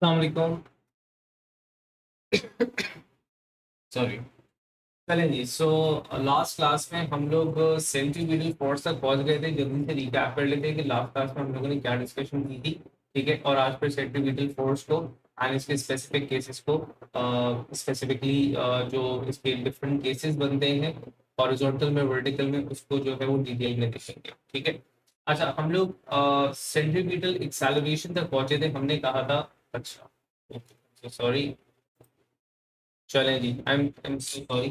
अस्सलाम सॉरी। चलें जी। Last class में हम लोग सेंट्रीफ्यूगल फोर्स तक पहुंच गए थे। जल्दी से रिकैप कर लेते हैं कि लास्ट क्लास में हम लोगों ने क्या डिस्कशन की थी। ठीक है, और आज फिर सेंट्रीफ्यूगल फोर्स को एंड इसके स्पेसिफिक केसेस को स्पेसिफिकली जो इसके डिफरेंट केसेस बनते हैं हॉरिजॉन्टल में वर्टिकल में, उसको जो है वो डिटेल में देखेंगे। ठीक है। अच्छा, हम लोग सेंट्रीफ्यूगल एक्सेलरेशन तक पहुंचे थे। हमने कहा था, अच्छा सॉरी, चलें जी। I am so sorry,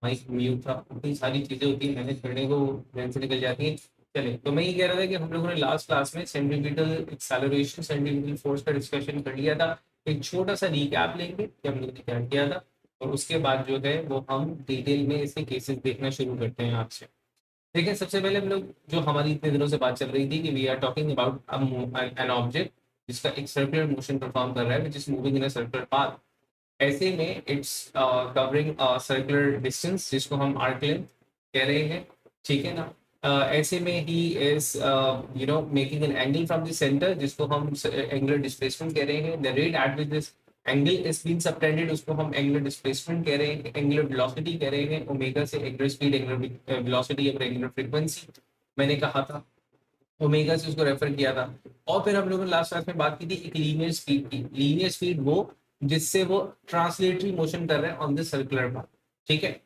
mic mute था। इतनी सारी चीजें होती हैं मैनेज करने को, ध्यान से निकल जाती हैं। चले, तो मैं ये कह रहा था कि हम लोगों ने लास्ट क्लास में सेंट्रीपिटल एक्सेलरेशन, सेंट्रीपिटल फोर्स का डिस्कशन कर लिया था। एक छोटा सा रिकैप लेंगे कि हम लोगों ने क्या किया था, और उसके बाद जो है वो हम डिटेल में इसके केसेस देखना शुरू करते हैं आपसे। देखिए, सबसे पहले हम लोग, जो हमारी इतने दिनों से बात चल रही थी कि we are talking about an object जिसका एक सर्कुलर मोशन परफॉर्म कर रहा है, which is moving in a circular path. ऐसे में इट्स कवरिंग सर्कुलर डिस्टेंस जिसको हम आर्क लेंथ कह रहे हैं। ठीक है ना। ऐसे में he is making an angle from the centre जिसको हम एंगुलर डिस्प्लेसमेंट कह रहे हैं। The rate at which this angle is been subtended उसको हम एंगुलर डिस्प्लेसमेंट कह रहे हैं, एंगुलर वेलोसिटी कह रहे हैं। ओमेगा से एंगुलर स्पीड, एंगुलर वेलोसिटी और एंगुलर फ्रीक्वेंसी मैंने कहा था। ओमेगा से उसको रेफर किया था। और फिर हम लोगों ने लास्ट क्लास में बात की थी एक लीनियर स्पीड की। लीनियर स्पीड वो जिससे वो ट्रांसलेटरी मोशन कर रहे हैं ऑन द सर्कुलर पाथ। ठीक है।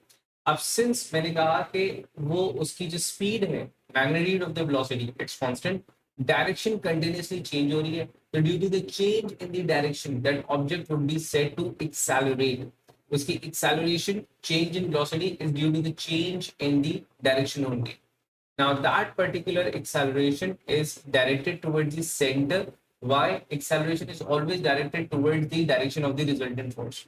अब सिंस मैंने कहा कि वो उसकी जो स्पीड है, magnitude of the velocity it's constant, direction continuously change हो रही है, तो due to the change in the direction that object would be said to accelerate. उसकी acceleration, change in velocity is due to the change in the direction only. Now that particular acceleration is directed towards the center. Why? Acceleration is always directed towards the direction of the resultant force.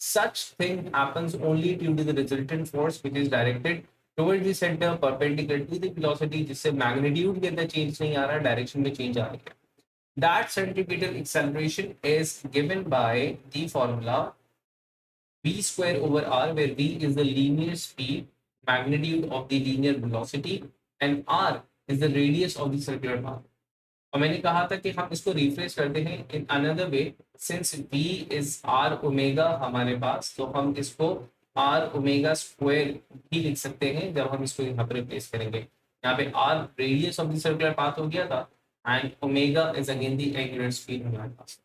Such thing happens only due to the resultant force which is directed towards the center perpendicular to the velocity, जिससे magnitude के अंदर change नहीं आ रहा, direction में change आ रही है. That centripetal acceleration is given by the formula v square over r, where v is the linear speed, magnitude of the linear velocity, and r is the radius of the circular path. और मैंने कहा था कि हम इसको refresh करते हैं in another way. Since v is r omega हमारे पास, तो हम इसको r ओमेगा स्क्वायर भी लिख सकते हैं जब हम इसको यहाँ पर रिप्लेस करेंगे। यहाँ पे r radius of the circular path हो गया था, and omega is again the angular speed हमारे पास।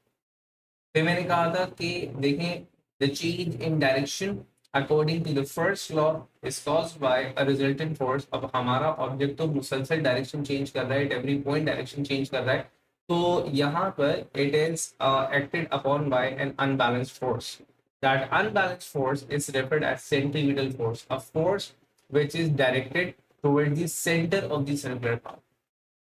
फिर मैंने कहा था कि देखें, the change in direction according to the first law is caused by a resultant force. अब हमारा ऑब्जेक्ट तो मुसलसल डायरेक्शन चेंज कर रहा है, at every point direction change कर रहा है, तो यहाँ पर it is acted upon by an unbalanced force. That unbalanced force is referred as centripetal force, a force which is directed towards the centre of the circular path.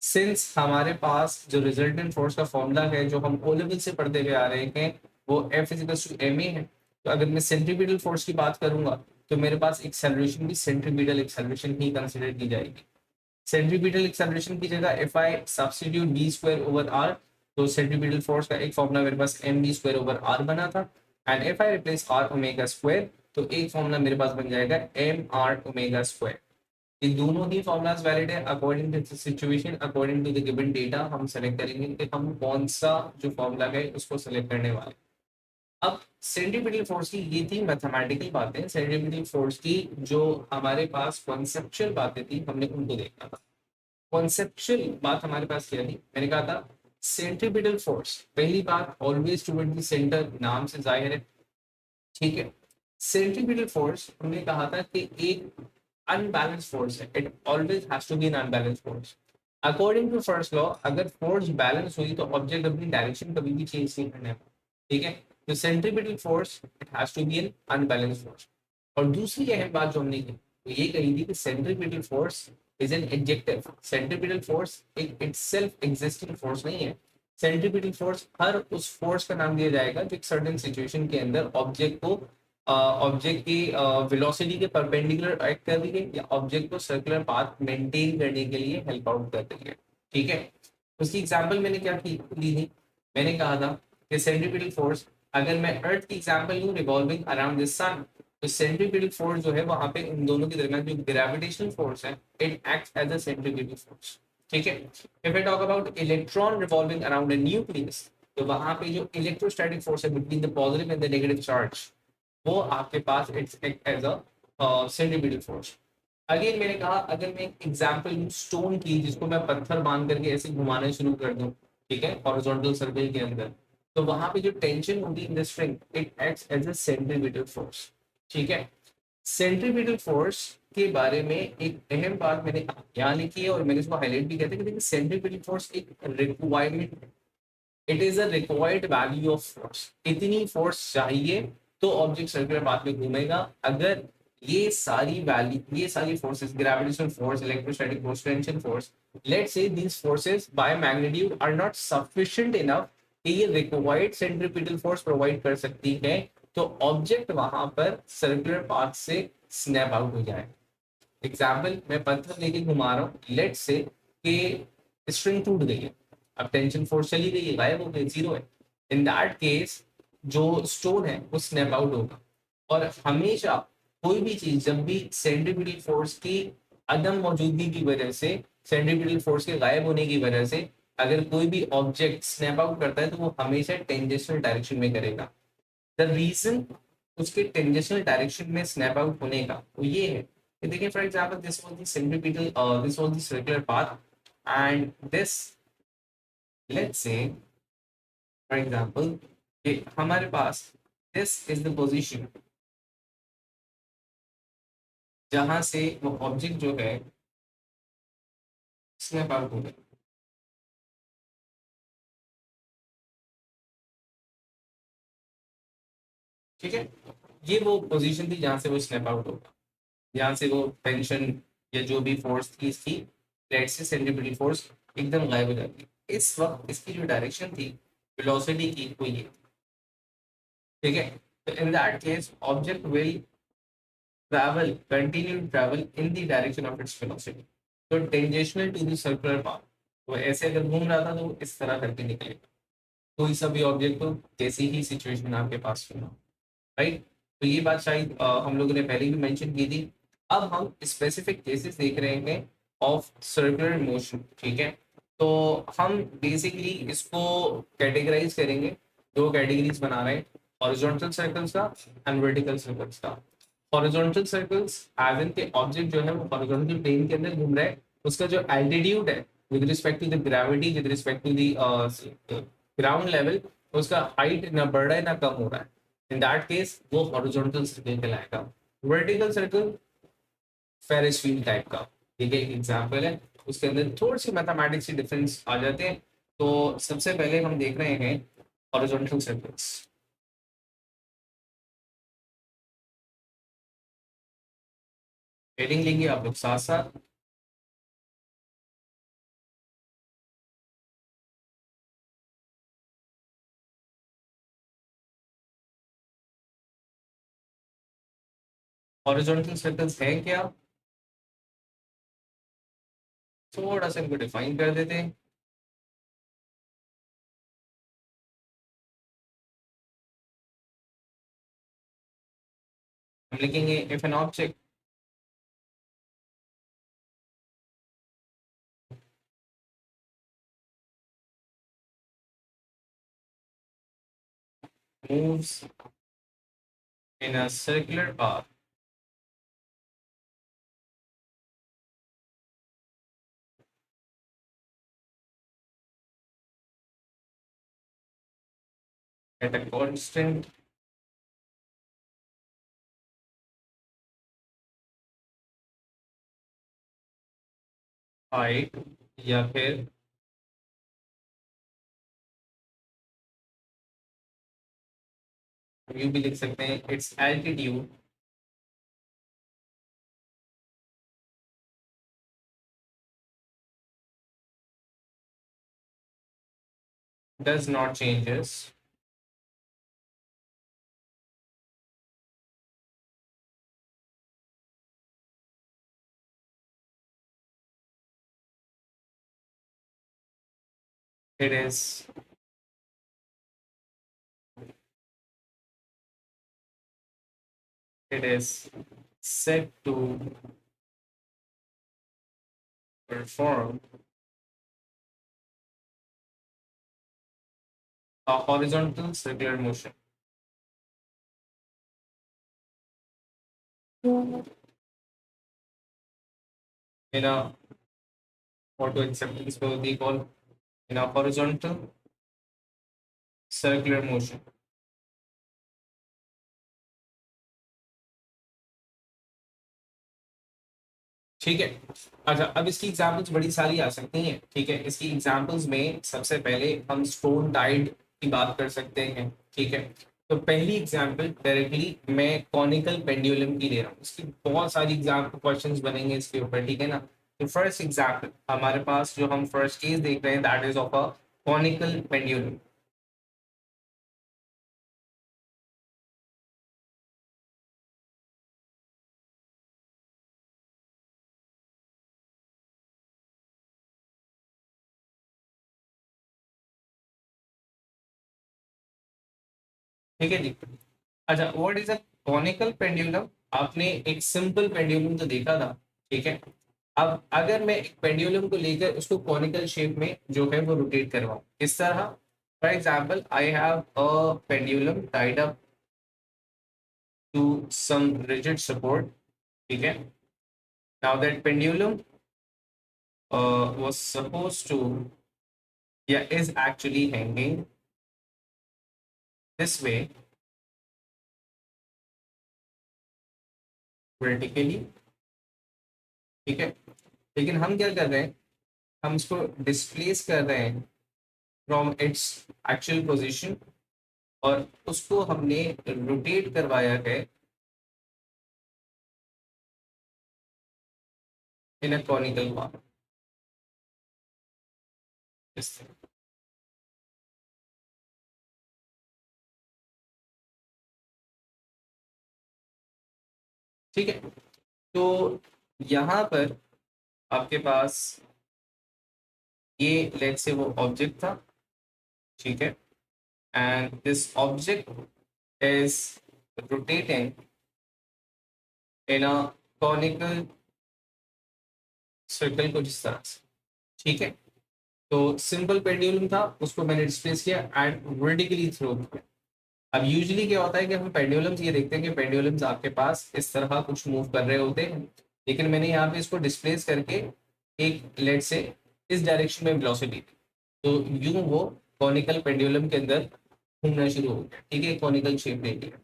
Since हमारे पास जो resultant force का formula है जो हम O level से पढ़ते हुए आ रहे हैं, वो F equals to M A है। तो अगर मैं सेंट्रीपिटल फोर्स की बात करूंगा तो मेरे पास एक्सेलरेशन भी सेंट्रीपिटल एक्सेलरेशन ही कंसिडर की जाएगी। सेंट्रीपिटल एक्सेलरेशन की जगह if I substitute v square over r, तो सेंट्रीपिटल फोर्स का एक फॉर्मूला मेरे पास m B square over r बना था, and if I replace r omega square, तो एक फॉर्मूला मेरे पास बन जाएगा एम आर ओमेगा स्क्वायर। ये दोनों ही फॉर्मूलाज वैलिड है according to situation, according to the given data. हम सेलेक्ट करेंगे कि हम कौन सा जो फॉर्मूला है उसको सेलेक्ट करने वाले। अब सेंट्रीपिटल फोर्स की ये थी मैथमेटिकल बातें। सेंट्रीपिटल फोर्स की जो हमारे पास कॉन्सेप्चुअल बातें थी हमने उनको देखना था। कॉन्सेप्चुअल बात हमारे पास क्या थी, मैंने कहा था सेंट्रीपिटल फोर्स, पहली बात ऑलवेज टुवर्ड द सेंटर, नाम से जाहिर है। ठीक है। सेंट्रीपिटल फोर्स हमने कहा था कि एक अनबैलेंस फोर्स है, it always has to be an unbalance force. According to first law, अगर फोर्स बैलेंस हुई तो ऑब्जेक्ट अपनी डायरेक्शन कभी भी चेंज नहीं करने वाला। ठीक है। तो centripetal force it has to be an unbalance force. और दूसरी अहम बात जो हमने की तो ये कही थी कि centripetal force is an adjective. Centripetal force एक इटसेल्फ एग्जिस्टिंग फोर्स नहीं है। सेंट्रीपिटल फोर्स हर उस फोर्स का नाम दिया जाएगा जो एक सर्टेन सिचुएशन के अंदर ऑब्जेक्ट को ऑब्जेक्ट की वेलोसिटी के परपेंडिकुलर एक्ट कर रही है, या ऑब्जेक्ट को सर्कुलर पाथ मेंटेन करने के लिए हेल्प आउट कर रही है। ठीक है। उसकी एग्जांपल मैंने क्या की ली थी, मैंने कहा था कि सेंट्रीपिटल फोर्स, अगर मैं अर्थ की एग्जांपल लूं रिवॉल्विंग अराउंड द सन, तो सेंट्रीपिटल फोर्स जो है वहां पे उन दोनों के दरमियान जो ग्रेविटेशनल फोर्स है it acts as a centripetal force. ठीक है। If I talk about electron revolving around a nucleus, तो वहां पे जो इलेक्ट्रोस्टैटिक फोर्स है between the positive and the negative charge, वो आपके पास it's as a centripetal force. Again मैंने कहा अगर मैं एक एग्जांपल लूं स्टोन की, जिसको मैं पत्थर बांध करके ऐसे घुमाना शुरू कर दूं, ठीक है, हॉरिजॉन्टल सर्कल के अंदर, तो वहां पे जो टेंशन होगी in the string, it acts as a centripetal force. ठीक है, सेंट्रीपिटल फोर्स के बारे में एक अहम बात मैंने यहाँ लिखी है और मैंने इसको हाईलाइट भी किया था कि देखिए सेंट्रीपिटल फोर्स एक requirement, it is a required value of force. इतनी फोर्स चाहिए तो ऑब्जेक्ट सर्कुलर पाथ में घूमेगा। अगर ये सारी वैल्यू, ये सारी forces, gravitational force, electrostatic force, tension force, let's say these forces by magnitude are not sufficient enough कि ये रिक्वायर्ड सेंट्रीपिटल फोर्स प्रोवाइड कर सकती है, तो ऑब्जेक्ट वहां पर सर्कुलर पाथ से स्नैप आउट हो जाए। एग्जाम्पल, मैं पत्थर लेके घुमा रहा हूँ, लेट्स से कि स्ट्रिंग टूट गई है, अब टेंशन फोर्स चली गई है, गायब हो गई, जीरो है। इन दैट केस जो स्टोन है वो स्नैप आउट होगा। और हमेशा कोई भी चीज जब भी सेंट्रीपिटल फोर्स की अदम मौजूदगी की वजह से, सेंट्रीपिटल फोर्स के गायब होने की वजह से अगर कोई भी ऑब्जेक्ट स्नैप आउट करता है तो वो हमेशा टेंजेंशियल डायरेक्शन में करेगा। द रीजन उसके टेंजेंशियल डायरेक्शन में स्नैप आउट होने का वो ये है कि देखिए for example this was the centripetal, this was the circular path and this, let's say for example कि हमारे पास दिस इज द पोजीशन जहां से वो ऑब्जेक्ट जो है स्नैप आउट हो गया। ठीक है, ये वो पोजीशन थी जहां से वो स्नैप आउट होगा, जहां से वो टेंशन या जो भी फोर्स थी इसकी, लेट्स से सेंट्रीपिटल फोर्स एकदम गायब हो जाती है। इस वक्त इसकी जो डायरेक्शन थी वेलोसिटी की वो ये, ठीक है, तो in that case object will travel, continue travel in the direction of its velocity, तो tangential to the circular path. तो ऐसे अगर घूम रहा था तो वो इस तरह करके निकलेगा, कोई सा भी ऑब्जेक्ट हो, जैसी ही सिचुएशन आपके पास हो, राइट। तो ये बात शायद हम लोगों ने पहले भी मेंशन की थी। अब हम स्पेसिफिक केसेस देख रहे हैं ऑफ सर्कुलर मोशन। ठीक है, तो हम बेसिकली इसको कैटेगराइज करेंगे, दो कैटेगरीज बना रहे हैं, हॉरिजॉन्टल सर्कल्स का एंड वर्टिकल सर्कल्स का। हॉरिजॉन्टल सर्कल्स एज इन के ऑब्जेक्ट जो है वो हॉरिजॉन्टल प्लेन के अंदर घूम रहा है, उसका जो एल्टीट्यूड है with respect to the gravity, with respect to the ground level, उसका हाइट ना बढ़ रहा है ना कम हो रहा है। इन दैट केस वो हॉरिजॉन्टल सर्कल कहलाएगा। Vertical circle Ferris wheel type का, ठीक है, एक एग्जांपल है, उसके अंदर थोड़ी सी मैथमेटिक्स की डिफरेंस आ जाते हैं। तो सबसे पहले हम देख रहे हैं हॉरिजॉन्टल सर्कल्स। हेडिंग लेंगे आप लोग साथ साथ। हॉरिजॉन्टल सर्कल्स है क्या, थोड़ा सा इनको डिफाइन कर देते हैं। हम लिखेंगे if an object moves in a circular path at a constant height, या फिर यू भी लिख सकते हैं it's altitude does not changes, it is it is said to perform horizontal circular motion. In a auto acceptance will be called in a horizontal circular motion. ठीक है। अच्छा, अब इसकी एग्जांपल्स बड़ी सारी आ सकती हैं। ठीक है, इसकी एग्जांपल्स में सबसे पहले हम स्टोन टाइड की बात कर सकते हैं। ठीक है, तो पहली एग्जांपल डायरेक्टली मैं कॉनिकल पेंडुलम की ले रहा हूँ। इसकी बहुत सारी एग्जाम्पल क्वेश्चंस बनेंगे इसके ऊपर। ठीक है ना। तो फर्स्ट एग्जाम्पल हमारे पास जो हम फर्स्ट केस देख रहे हैं that is of a conical pendulum. ठीक है जी। अच्छा, what is a conical pendulum? आपने एक सिंपल पेंडुलम तो देखा था। ठीक है, अब अगर मैं एक पेंडुलम को लेकर उसको कॉनिकल शेप में जो है वो रोटेट करवाऊं इस तरह। For example I have a pendulum tied up to some rigid support. ठीक है, now that pendulum was supposed to, yeah, is actually hanging this way vertically। ठीक है, लेकिन हम क्या कर रहे हैं, हम इसको डिस्प्लेस कर रहे हैं फ्रॉम इट्स एक्चुअल पोजीशन और उसको हमने रोटेट करवाया है इन अ कॉनिकल फॉर्म इस तरह। ठीक है, तो यहाँ पर आपके पास ये लेट से वो ऑब्जेक्ट था। ठीक है, and this object is rotating in a conical circle को जिस तरह से। ठीक है, तो सिंपल पेंडुलम था, उसको मैंने डिस्प्लेस किया एंड वर्टिकली थ्रो किया। अब यूजुअली क्या होता है कि हम पेंडुलम्स ये देखते हैं कि पेंडुलम्स आपके पास इस तरह कुछ मूव कर रहे होते हैं, लेकिन मैंने यहाँ पे इसको डिस्प्लेस करके एक लेट से इस डायरेक्शन में वेलोसिटी दी, तो यूं वो कॉनिकल पेंडुलम के अंदर घूमना शुरू हो गया। ठीक है, कॉनिकल शेप ले लिया।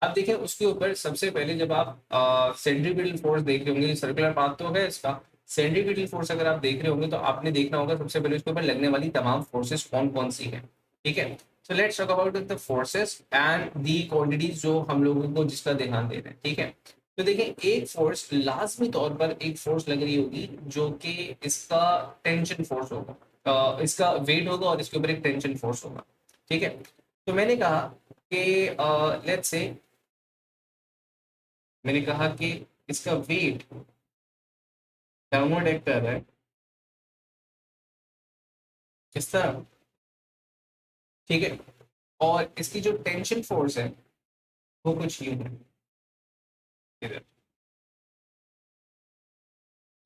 अब देखिए उसके ऊपर सबसे पहले जब आप सेंट्रीपिटल फोर्स देख रहे होंगे, सर्कुलर पाथ तो है इसका। सेंट्रीपिटल फोर्स अगर आप देख रहे होंगे तो आपने देखना होगा सबसे पहले उसके ऊपर लगने वाली तमाम फोर्सेस कौन कौन सी है। ठीक है, so let's talk about the forces and the quantities जो हम लोगों को जिसका ध्यान दे रहे हैं। ठीक है, तो देखिए एक फोर्स लाजमी तौर पर एक फोर्स लग रही होगी जो कि इसका टेंशन फोर्स होगा, इसका वेट होगा और इसके ऊपर एक टेंशन फोर्स होगा। ठीक है, तो मैंने कहा कि लेट्स से, मैंने कहा कि इसका वेट डाउनवर्ड एक्ट कर रहा है किस तरह। ठीक है, और इसकी जो टेंशन फोर्स है वो कुछ यूं है इधर।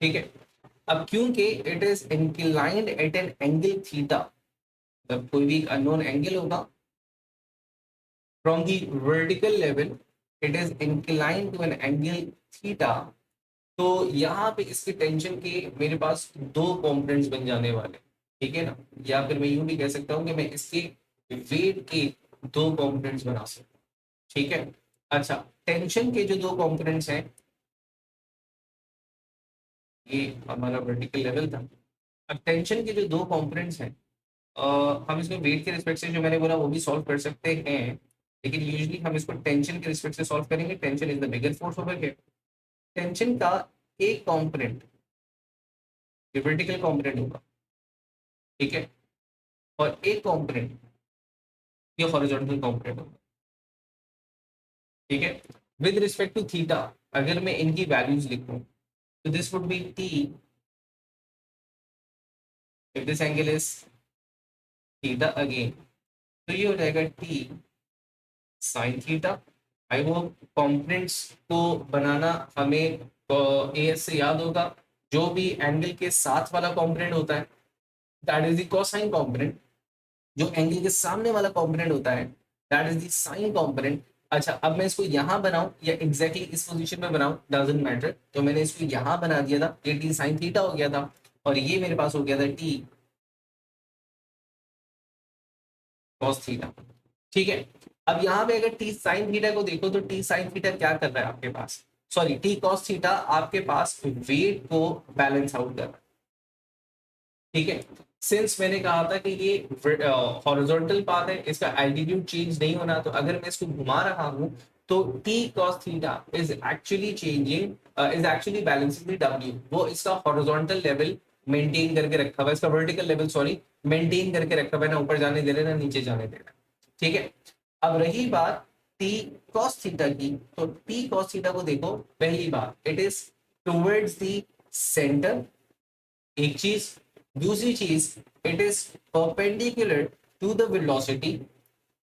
ठीक है, अब क्योंकि it is inclined at an angle theta, जब कोई भी अननोन एंगल होगा from the vertical level, it is inclined to an angle theta, तो यहाँ पे इसके टेंशन के मेरे पास दो कंपोनेंट्स बन जाने वाले। ठीक है ना, या फिर मैं यूं भी कह सकता हूँ कि मैं इसके वेट के दो कंपोनेंट्स बना सकता हूँ। ठीक है, अच्छा, टेंशन के जो दो कंपोनेंट्स हैं, ये हमारा वर्टिकल लेवल था। अब टेंशन के जो दो कंपोनेंट्स हैं, हम इसको वेट के रिस्पेक्ट से जो मैंने बोला वो भी सॉल्व कर सकते हैं, लेकिन यूजुअली हम इसको टेंशन के रिस्पेक्ट से सॉल्व करेंगे। Tension is the bigger force over here. Tension का एक कंपोनेंट ये वर्टिकल कंपोनेंट होगा। ठीक है, और एक कंपोनेंट ये हॉरिजॉन्टल कंपोनेंट होगा। ठीक है, विद रिस्पेक्ट टू थीटा अगर मैं इनकी वैल्यूज लिखूं तो this would be T, if this angle is theta again, तो ये हो जाएगा T sine theta. I hope components को बनाना हमें एएस से याद होगा। जो भी एंगल के साथ वाला कंपोनेंट होता है that is the cosine component, जो एंगल के सामने वाला कंपोनेंट होता है that is the sign component. अच्छा, अब मैं इसको यहां बनाऊं या एग्जैक्टली इस पोजीशन में बनाऊं डजंट मैटर, तो मैंने इसको यहां बना दिया था, ये टी साइन थीटा हो गया था, और ये मेरे पास हो गया था टी कॉस थीटा। ठीक है, अब यहाँ पे अगर टी साइन थीटा को देखो तो टी साइन थीटा क्या कर रहा है आपके पास, सॉरी टी कॉस थीटा आपके पास वेट को बैलेंस आउट कर रहा है। ठीक है, सिंस मैंने कहा था कि ये हॉरिजॉन्टल पाथ है, इसका एल्टीट्यूड चेंज नहीं होना, तो अगर मैं इसको घुमा रहा हूं तो T cos theta is actually changing, is actually balancing the W, वो इसका हॉरिजॉन्टल लेवल मेंटेन करके रखा हुआ है, इसका वर्टिकल लेवल सॉरी मेंटेन करके रखा हुआ है, ना ऊपर जाने दे रहे ना नीचे जाने दे रहे। ठीक है, अब रही बात टी कॉस थीटा की, तो टी कॉस थीटा को देखो, पहली बात it is towards the centre, एक चीज, दूसरी चीज it is perpendicular to the velocity,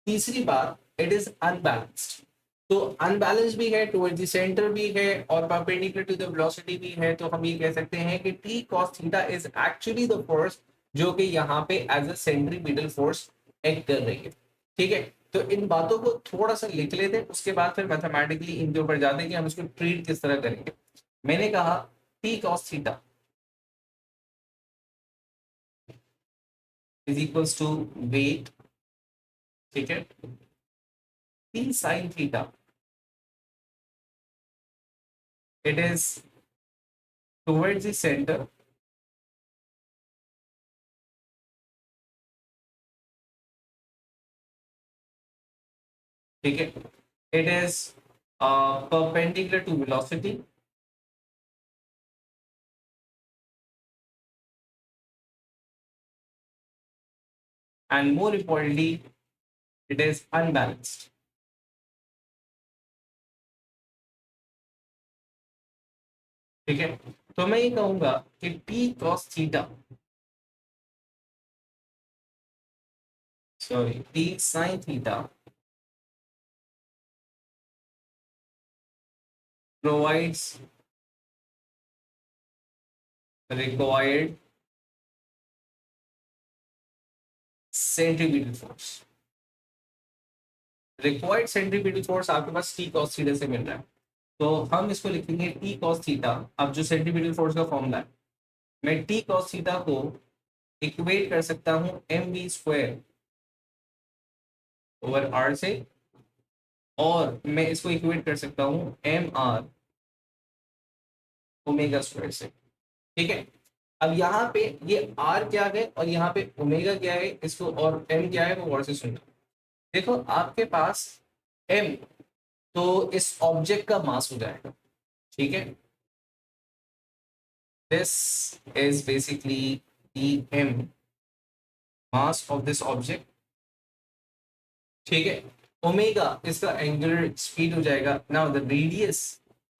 तीसरी बात इट इज अनबैलेंस्ड। तो अनबैलेंस भी है, टुवर्ड्स द सेंटर भी है, और परपेंडिकुलर टू द वेलोसिटी भी है, तो हम ये कह सकते हैं कि T cos theta is actually the force जो कि यहाँ पे as a centripetal force act कर रही है। ठीक है, तो इन बातों को थोड़ा सा लिख लेते हैं, उसके बाद फिर मैथमेटिकली इनके ऊपर जाते हैं कि हम इसको ट्रीट किस तरह करेंगे। मैंने कहा T cos theta is equals to weight, ठीक है, T sine theta it is towards the centre, ठीक है, it is perpendicular to velocity, and more importantly it is unbalanced। ठीक है, तो मैं ये कहूंगा कि T cos theta, sorry T sin theta provides required centripetal force। Required centripetal force आपके पास टी cos थीटा से मिल रहा है, तो हम इसको लिखेंगे टी cos थीटा। अब जो सेंट्रीपिटल फोर्स का फॉर्मूला है, मैं टी cos थीटा को इक्वेट कर सकता हूं M we square over R से, और मैं इसको इक्वेट कर सकता हूं एम आर ओमेगा स्क्वायर से। ठीक है, अब यहाँ पे ये आर क्या है और यहाँ पे ओमेगा क्या है, इसको और एम क्या है वो गौर से सुनना। देखो आपके पास एम तो इस ऑब्जेक्ट का मास हो जाएगा, ठीक है, this is basically the M mass of this object. ठीक है, ओमेगा इसका एंगुलर स्पीड हो जाएगा। नाउ द रेडियस,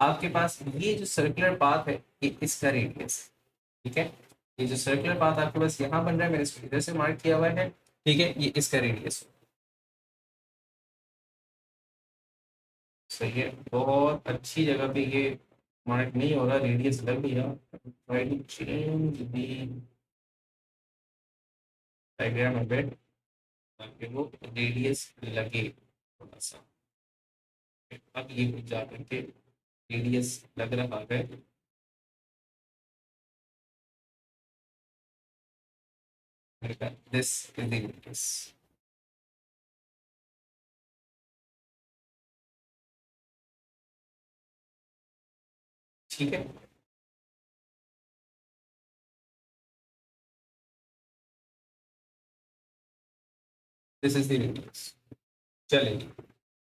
आपके पास ये जो सर्कुलर पाथ है ये इसका रेडियस, ठीक है, ये जो सर्कुलर पाथ आपके पास यहाँ बन रहा है मैंने इसको इधर से मार्क किया हुआ है, ठीक है, ये इसका रेडियस। सही है, बहुत अच्छी जगह पे ये मार्क नहीं हो रहा, रेडियस लग गया, try to change the diagram a bit ताकि वो रेडियस लगे थोड़ा सा। अब ये कुछ जा करके रेडियस लग रहा है, दिस इज द रेडियस। ठीक है, दिस इज द रेडियस। चलेंगे,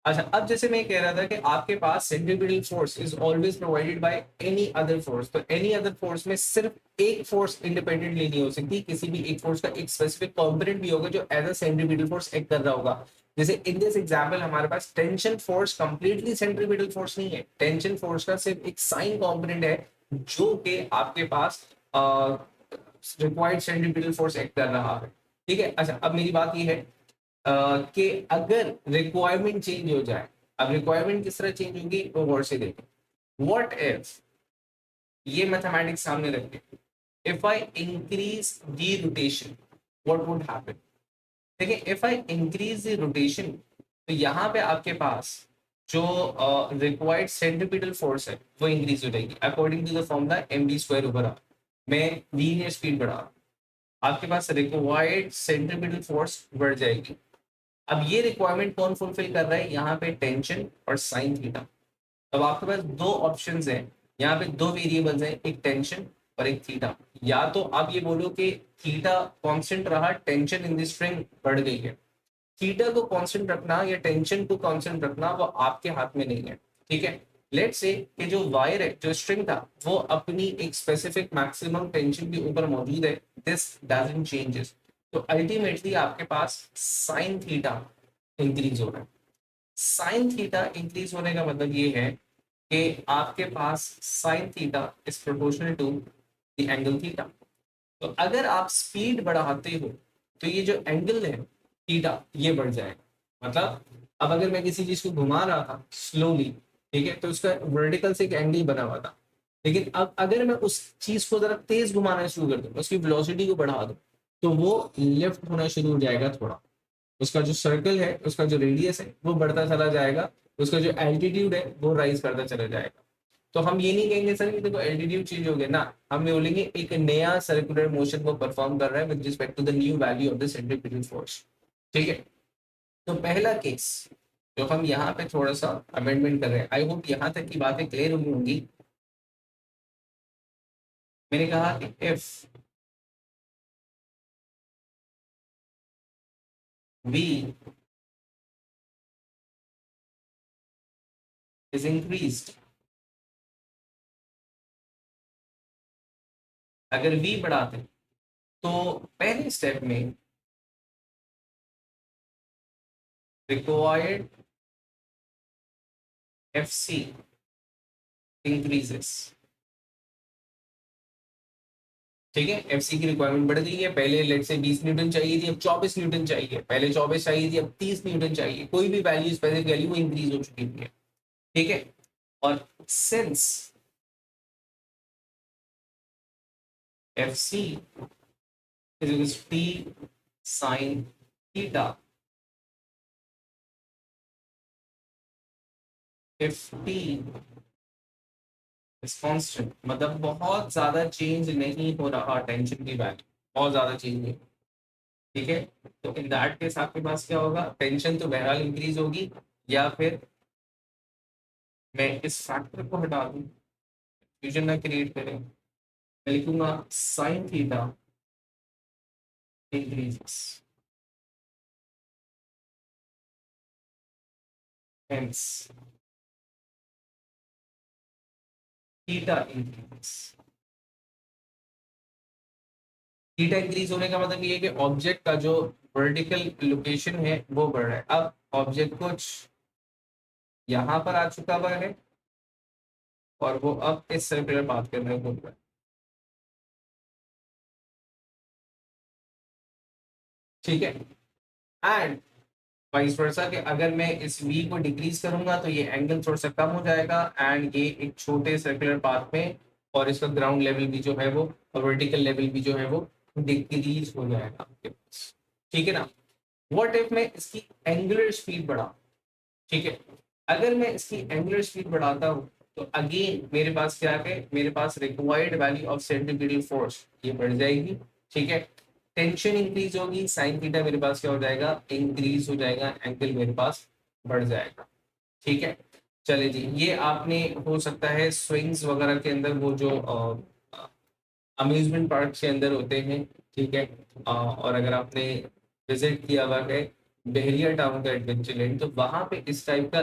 अच्छा अब जैसे मैं कह रहा था कि आपके पास centripetal force is always provided by any other force, तो एनी अदर फोर्स में सिर्फ एक फोर्स इंडिपेंडेंटली नहीं हो सकती, किसी भी एक फोर्स का एक स्पेसिफिक कंपोनेंट भी होगा जो as a centripetal force act कर रहा होगा। जैसे इन दिस एग्जांपल हमारे पास tension force completely centripetal force नहीं है, टेंशन फोर्स का सिर्फ एक साइन कंपोनेंट है जो कि आपके पास रिक्वायर्ड सेंट्रीपिटल फोर्स एक्ट कर रहा है। ठीक है, अच्छा अब मेरी बात ये है कि अगर रिक्वायरमेंट चेंज हो जाए, अब रिक्वायरमेंट किस तरह चेंज होगी वो गौर से देखें। व्हाट इफ, ये मैथमेटिक्स सामने रखते, if I increase the rotation what would happen, देखिए if I increase the rotation, तो यहाँ पे आपके पास जो रिक्वायर्ड सेंट्रीपिटल फोर्स है वो इंक्रीज हो जाएगी according to the formula M B square over R. मैं लीनियर स्पीड बढ़ा, आपके पास रिक्वायर्ड सेंट्रीपिटल फोर्स बढ़ जाएगी। अब ये रिक्वायरमेंट कौन फुलफिल कर रहा है, यहाँ पे टेंशन और साइन थीटा। अब आपके पास दो ऑप्शंस हैं, यहाँ पे दो वेरिएबल्स हैं, एक टेंशन और एक थीटा। या तो आप ये बोलो कि थीटा कांस्टेंट रहा, टेंशन इन द स्ट्रिंग बढ़ गई है। थीटा को कांस्टेंट रखना या टेंशन को कांस्टेंट रखना वो आपके हाथ में नहीं है, ठीक है। लेट्स से कि जो वायर है, जो स्ट्रिंग था, वो अपनी एक स्पेसिफिक मैक्सिमम टेंशन के ऊपर मौजूद है, दिस डजंट चेंजेस। तो अल्टीमेटली आपके पास साइन थीटा इंक्रीज हो रहा है। साइन थीटा इंक्रीज होने का मतलब ये है कि आपके पास sine theta is proportional to the angle theta. तो अगर आप स्पीड बढ़ाते हो तो ये जो एंगल है थीटा ये बढ़ जाएगा। मतलब अब अगर मैं किसी चीज को घुमा रहा था स्लोली, ठीक है, तो उसका वर्टिकल से एक एंगल बना हुआ था। लेकिन अब अगर मैं उस चीज को जरा तेज घुमाना शुरू कर दूं, उसकी वेलोसिटी को बढ़ा दूं, तो वो लेफ्ट होना शुरू हो जाएगा थोड़ा। उसका जो सर्कल है, उसका जो रेडियस है वो बढ़ता चला जाएगा, उसका जो एल्टीट्यूड है वो राइज करता चला जाएगा। तो हम ये नहीं कहेंगे सर कि देखो एल्टीट्यूड चेंज हो गया ना, हम ये बोलेंगे एक नया सर्कुलर मोशन को परफॉर्म कर रहा है with respect to the new value of the centripetal force, ठीक है। तो पहला केस जो हम यहाँ पे थोड़ा सा अमेंडमेंट कर रहे हैं, आई होप यहाँ तक की बातें क्लियर हुई होंगी। मैंने कहा कि इफ वी इज इंक्रीज्ड, अगर वी बढ़ाते हैं तो पहले स्टेप में रिक्वायर्ड एफ सी इंक्रीजेस, ठीक है। एफसी की रिक्वायरमेंट बढ़ गई है, पहले लेट से 20 न्यूटन चाहिए थी, अब 24 न्यूटन चाहिए, पहले 24 चाहिए थी, अब 30 न्यूटन चाहिए। कोई भी वैल्यू स्पेसिफिक वैल्यू वो इंक्रीज हो चुकी है, ठीक है। और since F C is T sine theta, if T is constant, मतलब बहुत ज्यादा चेंज नहीं हो रहा टेंशन की वैल्यू, बहुत ज्यादा चेंज नहीं, ठीक है। तो इन दैट केस आपके पास क्या होगा, टेंशन तो बहरहाल इंक्रीज होगी, या फिर मैं इस फैक्टर को हटा दूं, फ्यूजन ना क्रिएट करें, मैं लिखूंगा sine theta increases, hence theta increases. Theta increase होने का मतलब ये है कि ऑब्जेक्ट का जो वर्टिकल लोकेशन है वो बढ़ रहा है। अब ऑब्जेक्ट कुछ यहाँ पर आ चुका हुआ है और वो अब इस सर्कुलर पाथ के अंदर घूम रहा है, ठीक है। एंड वाइस वर्सा कि अगर मैं इस v को डिक्रीज करूंगा तो ये एंगल थोड़ा सा कम हो जाएगा एंड ये एक छोटे सर्कुलर पाथ में, और इसका ग्राउंड लेवल भी जो है वो, और वर्टिकल लेवल भी जो है वो डिक्रीज हो जाएगा आपके पास, ठीक है ना। व्हाट इफ मैं इसकी एंगुलर स्पीड बढ़ा, ठीक है। अगर मैं इसकी एंगुलर स्पीड बढ़ाता हूँ तो अगेन मेरे पास क्या है, मेरे पास required value of centripetal force ये बढ़ जाएगी, ठीक है। टेंशन इंक्रीज होगी, साइन थीटा मेरे पास क्या हो जाएगा, इंक्रीज हो जाएगा, एंगल मेरे पास बढ़ जाएगा, ठीक है। चले जी, ये आपने हो सकता है स्विंग्स वगैरह के अंदर वो जो अम्यूजमेंट पार्क के अंदर होते हैं, ठीक है। और अगर आपने विजिट किया हुआ है बहरिया टाउन का एडवेंचर लैंड, तो वहां पे इस टाइप का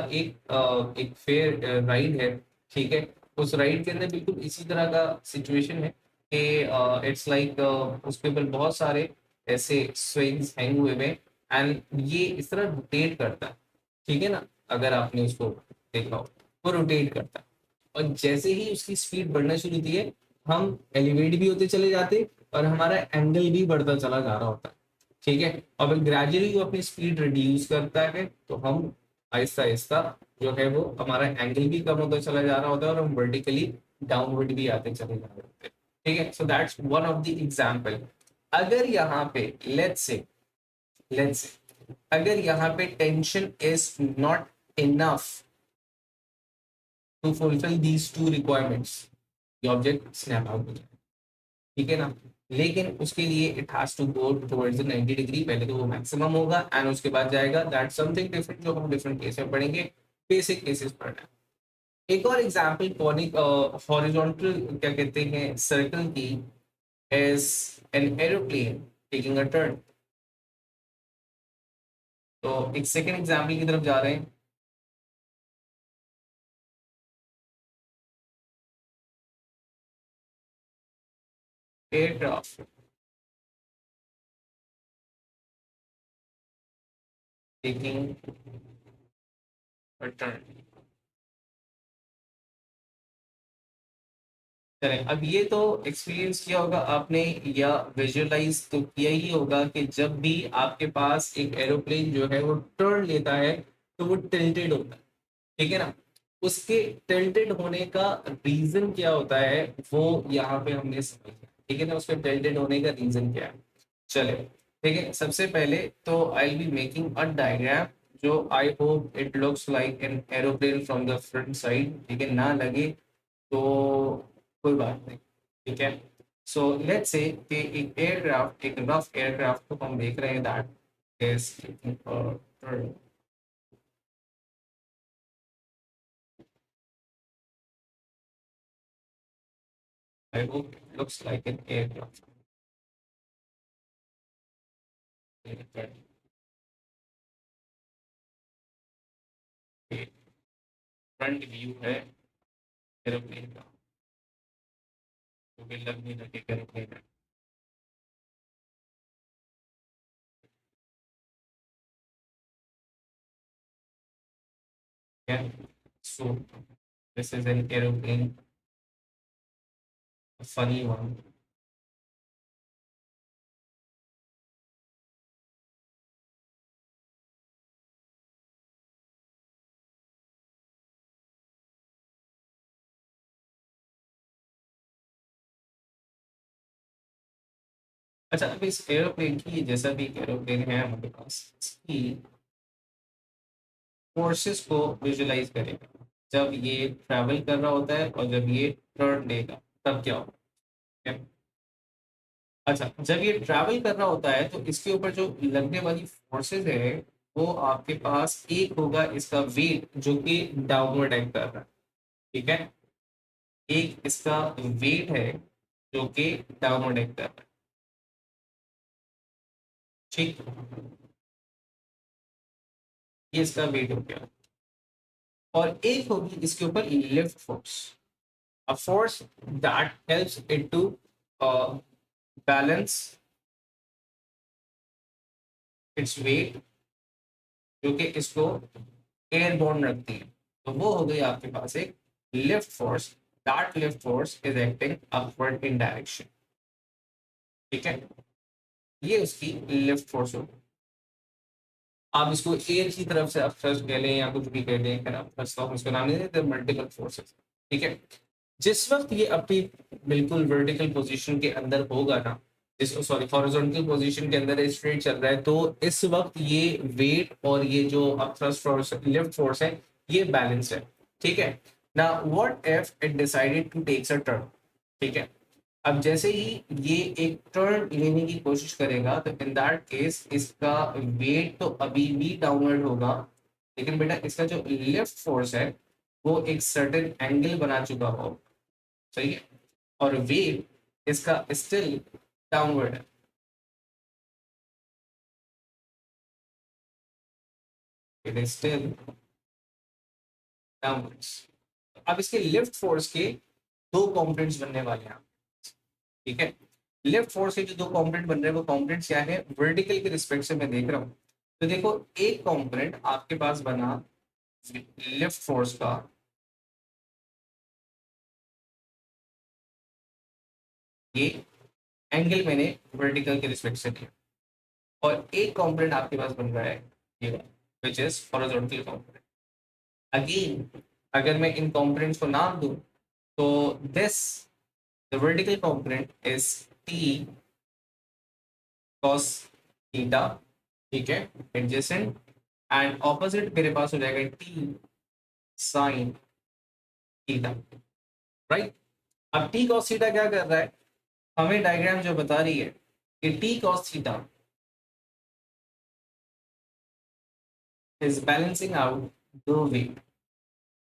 एक फेयर राइड है, ठीक है। उस राइड के अंदर बिल्कुल इसी तरह का सिचुएशन है कि इट्स लाइक उसके ऊपर बहुत सारे ऐसे स्विंग्स हैंग हुए हुए, एंड ये इस तरह रोटेट करता है, ठीक है ना। अगर आपने उसको देखा हो, वो रोटेट करता है, और जैसे ही उसकी स्पीड बढ़ना शुरू होती है, हम एलिवेट भी होते चले जाते और हमारा एंगल भी बढ़ता चला जा रहा होता है, ठीक है। और ग्रेजुअली वो अपनी स्पीड रिड्यूस करता है, तो हम आहिस्ता आहिस्ता जो है वो हमारा एंगल भी कम होता चला जा रहा होता है और हम वर्टिकली डाउनवर्ड भी आते चले जा रहे होते हैं, ठीक है। So that's one of the example. अगर यहाँ पे लेट्स से लेट्स से अगर यहाँ पे tension is not enough to fulfil these two requirements, ये ऑब्जेक्ट स्नैप आउट हो जाए, ठीक है ना। लेकिन उसके लिए it has to go towards 90 degree, पहले तो वो मैक्सिमम होगा एंड उसके बाद जाएगा, दैट समथिंग डिफरेंट जो हम डिफरेंट केस में पढ़ेंगे, बेसिक केसेस पढ़ना है। एक और एग्जांपल कॉनिक हॉरिजॉन्टल क्या कहते हैं सर्कल की is an aeroplane taking a turn. तो एक सेकेंड एग्जाम्पल की तरफ जा रहे हैं। Aircraft taking a turn. चलें, अब ये तो एक्सपीरियंस किया होगा आपने या विजुअलाइज तो किया ही होगा कि जब भी आपके पास एक एरोप्लेन जो है वो टर्न लेता है तो वो टिल्टेड होता है, ठीक है ना। उसके टिल्टेड होने का रीजन क्या होता है वो यहाँ पे हमने समझा, ठीक है ना, उसके टिल्टेड होने का रीजन क्या है। चले, ठीक है, सबसे पहले तो आई बी मेकिंग अ डायग्राम जो I hope it looks like an aeroplane from the front side, ठीक है, ना लगे तो कोई बात नहीं, ठीक है। सो लेट्स से कि एक एयरक्राफ्ट, एक रफ एयरक्राफ्ट को हम देख रहे हैं that is I hope it looks like an aircraft. Front view है एरोप्लेन का, क्योंकि लग नहीं लगे एरोप्लेन है। Yeah. So this is an aeroplane, a funny one. अच्छा, अब इस एरोप्लेन की जैसा भी एरोप्लेन है हमारे पास, इसकी फोर्सेस को विजुलाइज करेगा जब ये ट्रैवल कर रहा होता है और जब ये टर्न लेगा तब क्या होगा, ठीक है? अच्छा, जब ये ट्रैवल कर रहा होता है तो इसके ऊपर जो लगने वाली फोर्सेस है वो आपके पास एक होगा इसका वेट जो कि डाउनवर्ड एक्ट कर रहा है, ठीक है। एक इसका वेट है जो कि डाउनवर्ड एक्ट कर रहा है, ठीक। ये इसका वेट हो गया। और एक होगी इसके ऊपर lift force, a force that helps it to balance its weight, जो कि इसको एयरबोर्न रखती है। तो वो हो गई आपके पास एक lift force, that lift force is acting upward in direction, ठीक है। ये उसकी लिफ्ट फोर्स होगी। आप इसको एयर की तरफ से अपथ्रस्ट कह लें या कुछ भी कह लें, खैर अपथ्रस्ट तो हम इसको नाम नहीं देते, मल्टीपल फोर्सेस, ठीक है। जिस वक्त ये अपनी बिल्कुल वर्टिकल पोजीशन के अंदर होगा ना, जिस सॉरी हॉरिजॉन्टल पोजीशन के अंदर स्ट्रेट चल रहा है, तो इस वक्त ये वेट और ये जो अपथ्रस्ट फोर्स लिफ्ट फोर्स है ये बैलेंस है, ठीक है ना। What if it decided to takes a turn, ठीक है। अब जैसे ही ये एक टर्न लेने की कोशिश करेगा तो इन दैट केस इसका वेट तो अभी भी डाउनवर्ड होगा, लेकिन बेटा इसका जो लिफ्ट फोर्स है वो एक सर्टेन एंगल बना चुका हो, सही है। और वेट इसका स्टिल डाउनवर्ड है, इट इज स्टिल डाउनवर्ड्स। अब इसके लिफ्ट फोर्स के दो कंपोनेंट्स बनने वाले हैं, ठीक है। लेफ्ट फोर्स के जो दो कंपोनेंट बन रहे हैं वो कंपोनेंट्स क्या है, वर्टिकल के रिस्पेक्ट से मैं देख रहा हूँ। तो देखो, एक कंपोनेंट आपके पास बना लेफ्ट फोर्स का, ये एंगल मैंने वर्टिकल के रिस्पेक्ट से किया, और एक कंपोनेंट आपके पास बन रहा है ये which is horizontal component. Again अगर मैं इन कंपोनेंट्स को नाम दूं तो this the vertical component is T cos theta, ठीक है, एडजेसेंट, एंड ऑपोजिट मेरे पास हो जाएगा टी साइन थीटा, राइट। अब टी कॉस थीटा क्या कर रहा है, हमें डायग्राम जो बता रही है कि T cos theta is balancing out the weight,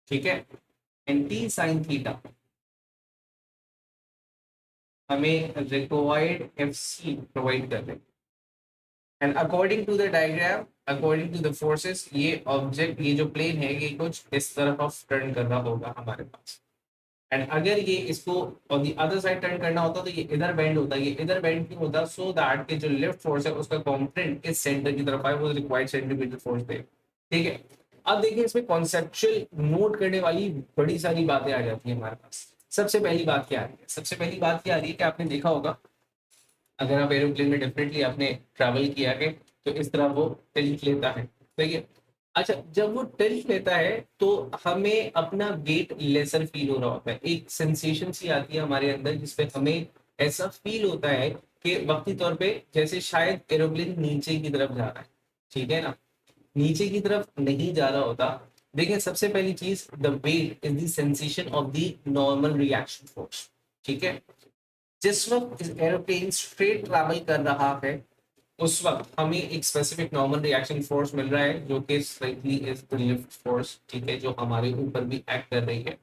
ठीक है, एंड टी साइन थीटा हमें रिक्वायर्ड एफ सी प्रोवाइड कर रहे हैं। And according to the diagram, according to the forces, ये ऑब्जेक्ट, ये जो प्लेन है, ये कुछ इस तरफ ऑफ टर्न कर रहा होगा हमारे पास। एंड अगर ये इसको on the other side turn करना होता तो ये इधर बेंड होता, ये इधर बेंड क्यों होता, सो दैट के जो लेफ्ट फोर्स है उसका कंपोनेंट इस सेंटर की तरफ आए, वो रिक्वायर्ड सेंट्रीपिटल फोर्स दे, ठीक है। अब देखिए इसमें कॉन्सेप्चुअल नोट करने वाली बड़ी सारी बातें आ जाती है हमारे पास। सबसे पहली बात क्या आ रही है, सबसे पहली बात क्या आ रही है कि आपने देखा होगा, अगर आप एरोप्लेन में डेफिनेटली आपने ट्रैवल किया है तो इस तरह वो टिल्ट लेता है, ठीक है। अच्छा, जब वो टिल्ट लेता है तो हमें अपना वेट लेसर फील हो रहा होता है, एक सेंसेशन सी आती है हमारे अंदर जिसपे हमें ऐसा फील होता है कि वक्ती तौर पे जैसे शायद एरोप्लेन नीचे की तरफ जा रहा है, ठीक है ना, नीचे की तरफ नहीं जा रहा होता। देखिए सबसे पहली चीज, the weight is the sensation of the normal reaction force, ठीक है। जिस वक्त एरोप्लेन स्ट्रेट ट्रैवल कर रहा है उस वक्त हमें एक स्पेसिफिक नॉर्मल रिएक्शन फोर्स मिल रहा है जो कि slightly is the lift force, ठीक है, जो हमारे ऊपर भी एक्ट कर रही है।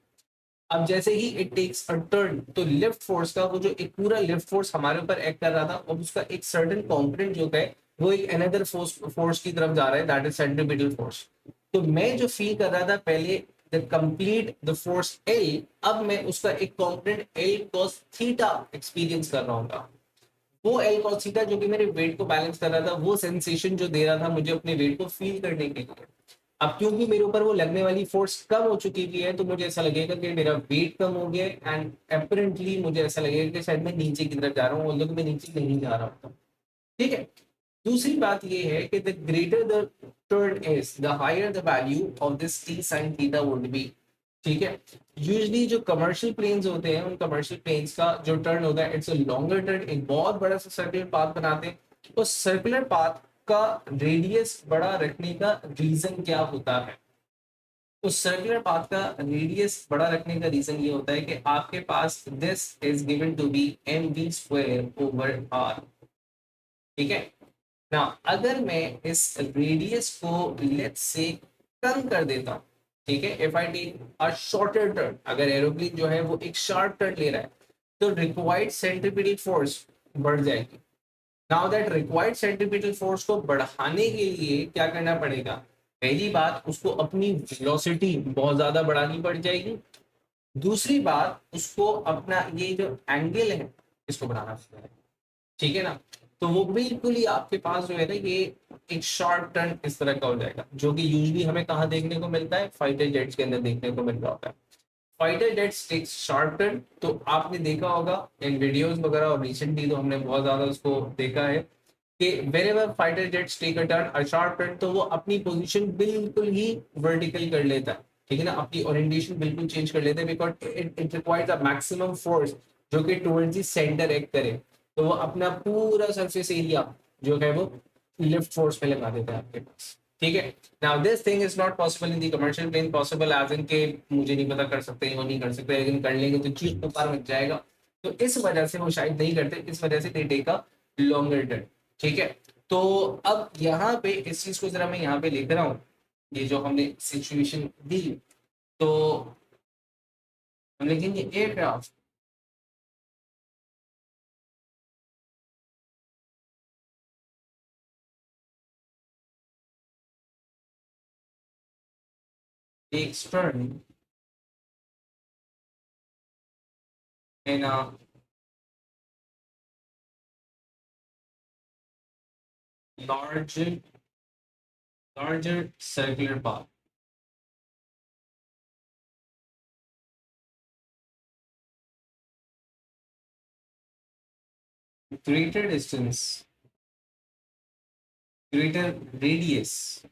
अब जैसे ही इट टेक्स अ टर्न तो लिफ्ट फोर्स का वो जो एक पूरा लिफ्ट फोर्स हमारे ऊपर एक्ट कर रहा था, अब उसका एक सर्टेन कंपोनेंट जो है वो एक अनदर फोर्स की तरफ जा रहा है, दैट इज सेंट्रीपिटल फोर्स। तो मैं जो फील कर रहा था पहले the complete the force L, अब मैं उसका एक component L cos theta experience कर रहा हूँ। वो एल कॉस थीटा जो कि मेरे वेट को बैलेंस कर रहा था, वो सेंसेशन जो दे रहा था मुझे अपने वेट को फील करने के लिए। अब क्योंकि मेरे ऊपर वो लगने वाली फोर्स कम हो चुकी है तो मुझे ऐसा लगेगा कि मेरा वेट कम हो गया, एंड अपरेंटली मुझे ऐसा लगेगा कि शायद मैं नीचे की तरफ जा रहा हूँ, और मैं नीचे नहीं जा रहा हूँ, ठीक है। दूसरी बात ये है कि the greater the turn is, the higher the value of this T sine theta would be, ठीक है। यूजली जो कमर्शियल प्लेन्स होते हैं उन कमर्शियल प्लेन्स का जो टर्न होता है इट्स अ लॉन्गर टर्न, एक बहुत बड़ा सा सर्कुलर पाथ बनाते हैं। उस सर्कुलर पाथ का रेडियस बड़ा रखने का रीजन क्या होता है, उस सर्कुलर पाथ का रेडियस बड़ा रखने का रीजन ये होता है कि आपके पास this is given to be m we square over r, ठीक है ना। अगर मैं इस रेडियस को लेट्स से कम कर देता हूं, ठीक है, if I take a shorter turn, अगर एरोप्लेन जो है वो एक शार्प टर्न ले रहा है तो रिक्वायर्ड सेंट्रीपिटल फोर्स बढ़ जाएगी। Now that required centripetal force को बढ़ाने के लिए क्या करना पड़ेगा, पहली बात उसको अपनी वेलोसिटी बहुत ज्यादा बढ़ानी पड़ जाएगी, दूसरी बात उसको अपना ये जो एंगल है इसको बढ़ाना पड़ेगा, ठीक है ना। तो वो बिल्कुल ही आपके पास जो है ना ये एक शॉर्ट टर्न इस तरह का हो जाएगा, जो कि यूजली हमें कहाँ देखने को मिलता है, फाइटर जेट्स के अंदर देखने को मिल रहा होता है। Fighter jets takes short turn, तो आपने देखा होगा इन वीडियोस वगैरह, और रिसेंटली तो हमने बहुत ज्यादा उसको देखा है कि whenever fighter jets take a turn, a short turn, तो वो अपनी पोजीशन बिल्कुल ही वर्टिकल कर लेता है, ठीक है ना, अपनी ओरिएंटेशन बिल्कुल चेंज कर लेता है, because it requires a maximum force जो कि टुवर्ड्स द सेंटर एक्ट करे। तो वो अपना पूरा सरफेस एरिया जो है वो लिफ्ट फोर्स पे लगा देता है आपके पास, ठीक है। Now this thing is not possible in the commercial plane, possible as in के मुझे नहीं पता कर सकते हैं वो नहीं कर सकते, लेकिन कर लेंगे तो चीज ऊपर मच जाएगा। तो इस वजह से वो शायद नहीं करते, इस वजह से they take a longer turn, ठीक है। तो अब यहाँ पे इस चीज को जरा मैं यहाँ पे लेकर आऊं, ये जो हमने सिचुएशन दी, तो हम लिखेंगे aircraft takes turn in a larger larger circular path. Greater distance, greater radius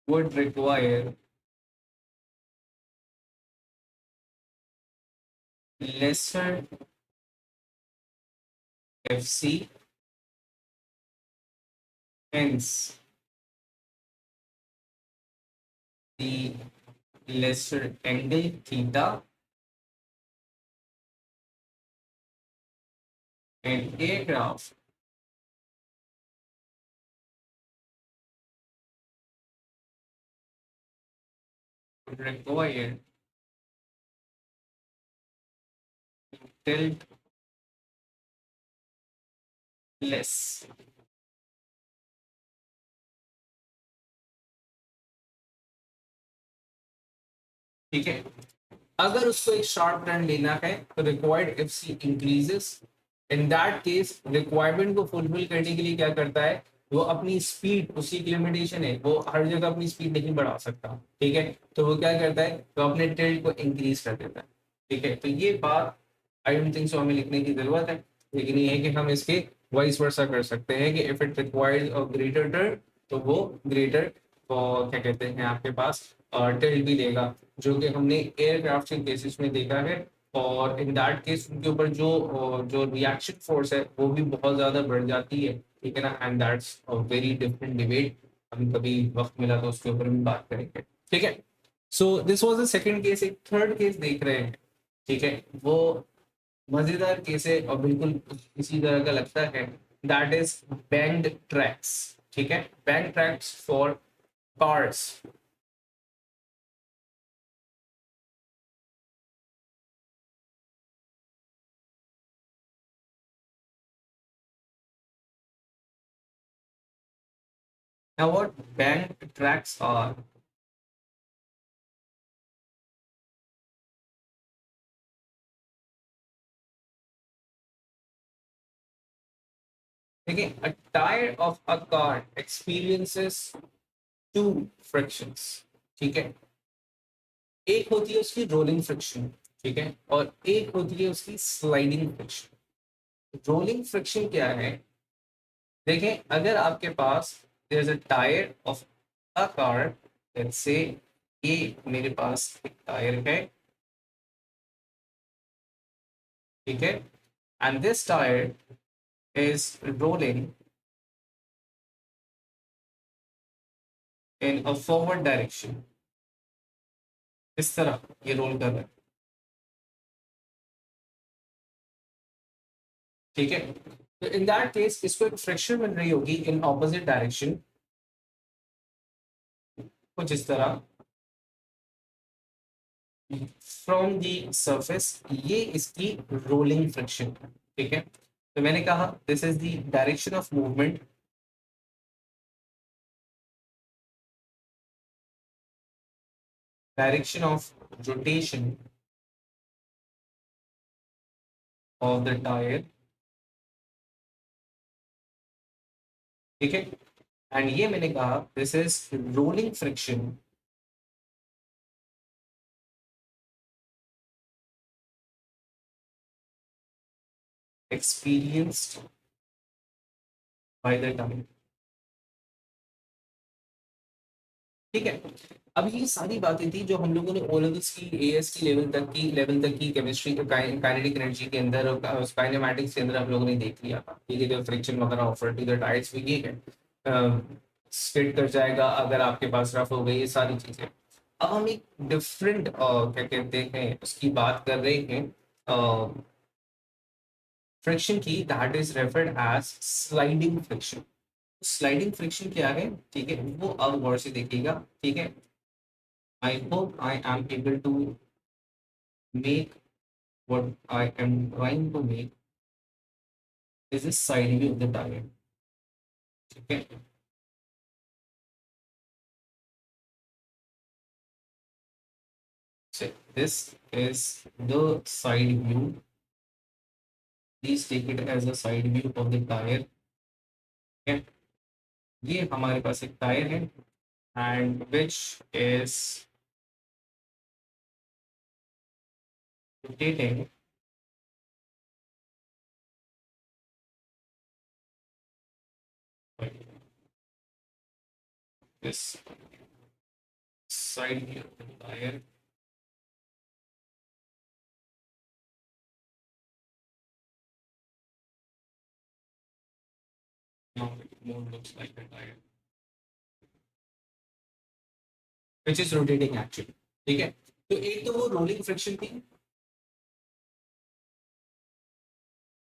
would require lesser FC, hence the lesser angle theta and aircraft would require tilt less. ठीक है, अगर उसको एक शार्प टर्न लेना है तो required FC increases. In that case requirement को fulfil करने के लिए क्या करता है, वो अपनी स्पीड, उसी की लिमिटेशन है, वो हर जगह अपनी स्पीड नहीं बढ़ा सकता। ठीक है, तो वो क्या करता है, वो अपने टिल्ट को इंक्रीज कर देता है। ठीक है, तो ये बात आई डोंट थिंक सो हमें लिखने की जरूरत है, लेकिन ये है कि हम इसके वाइस वर्सा कर सकते हैं कि if it requires a greater turn तो वो ग्रेटर क्या कहते हैं आपके पास टिल्ट भी लेगा, जो कि हमने एयरक्राफ्ट के केसेस में देखा है। और इन दैट केस उनके ऊपर जो रिएक्शन फोर्स है वो भी बहुत ज्यादा बढ़ जाती है। ठीक है ना, and that's a very different debate, हम कभी वक्त मिला तो उसके ऊपर भी बात करेंगे। ठीक है, so this was the second case. एक थर्ड केस देख रहे हैं। ठीक है, वो मजेदार केस है और बिल्कुल इसी तरह का लगता है, दैट इज बैंड ट्रैक्स। ठीक है, band tracks for cars. Now, what bank tracks are? Okay, a tire of a car experiences two frictions. ठीक है, एक होती है उसकी रोलिंग फ्रिक्शन, ठीक है, और एक होती है उसकी स्लाइडिंग फ्रिक्शन। रोलिंग फ्रिक्शन क्या है, देखें, अगर आपके पास there is a tyre of a car, let's say ये मेरे पास एक टायर है। ठीक है, and this tyre is rolling in a forward direction. इस तरह ये रोल कर रहा है। ठीक है, तो इन दैट केस इसको एक फ्रिक्शन बन रही होगी इन ऑपोजिट डायरेक्शन, कुछ इस तरह फ्रॉम दी सरफेस। ये इसकी रोलिंग फ्रिक्शन है। ठीक है, तो मैंने कहा this is the direction of movement, direction of rotation of the tyre. ठीक है, एंड ये मैंने कहा this is rolling friction experienced by the tyre. ठीक है, अब ये सारी बातें थी जो हम लोगों ने ओ लेवल्स की, एएस की लेवल तक की केमिस्ट्री काइनेटिक एनर्जी के अंदर और काइनेमैटिक्स के अंदर हम लोगों ने देख लिया था। ठीक है, जो फ्रिक्शन वगैरह ऑफर टू द टायर्स में ये है, स्किड कर जाएगा अगर आपके पास रफ हो गई, ये सारी चीजें। अब हम एक डिफरेंट क्या कहते हैं उसकी बात कर रहे हैं, फ्रिक्शन की, that is referred as sliding friction. Sliding friction क्या है, ठीक है, वो अब गौर से देखिएगा। ठीक है, I hope I am able to make what I am trying to make is a side view of the target. Okay. So this is the side view. Please take it as a side view of the tire. Okay. ये हमारे पास एक tyre है and which is rotating this side view of the tire now it more looks like a tire which is rotating actually. ठीक है, तो एक तो वो रोलिंग फ्रिक्शन थी.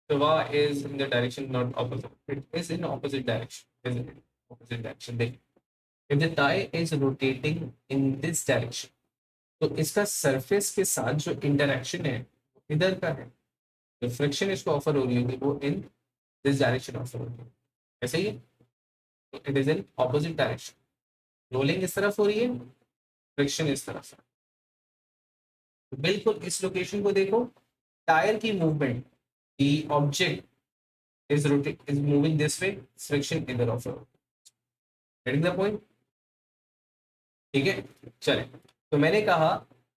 Prava is in the direction not opposite. It is in opposite direction, isn't it? Opposite direction. देखिए, if the tire is rotating in this direction, तो इसका सरफेस के साथ जो इंटरेक्शन है इधर का है. जो फ्रिक्शन इसको ऑफर हो रही होगी वो इन दिस डायरेक्शन ऑफर होगी. ऐसा ही है. It is in opposite direction. Rolling इस तरफ हो रही है, फ्रिक्शन इस तरफ है. तो बिल्कुल इस लोकेशन को देखो. टायर की movement, the object is moving this way, friction इधर ऑफर. Getting the point? ठीक है, चले. तो मैंने कहा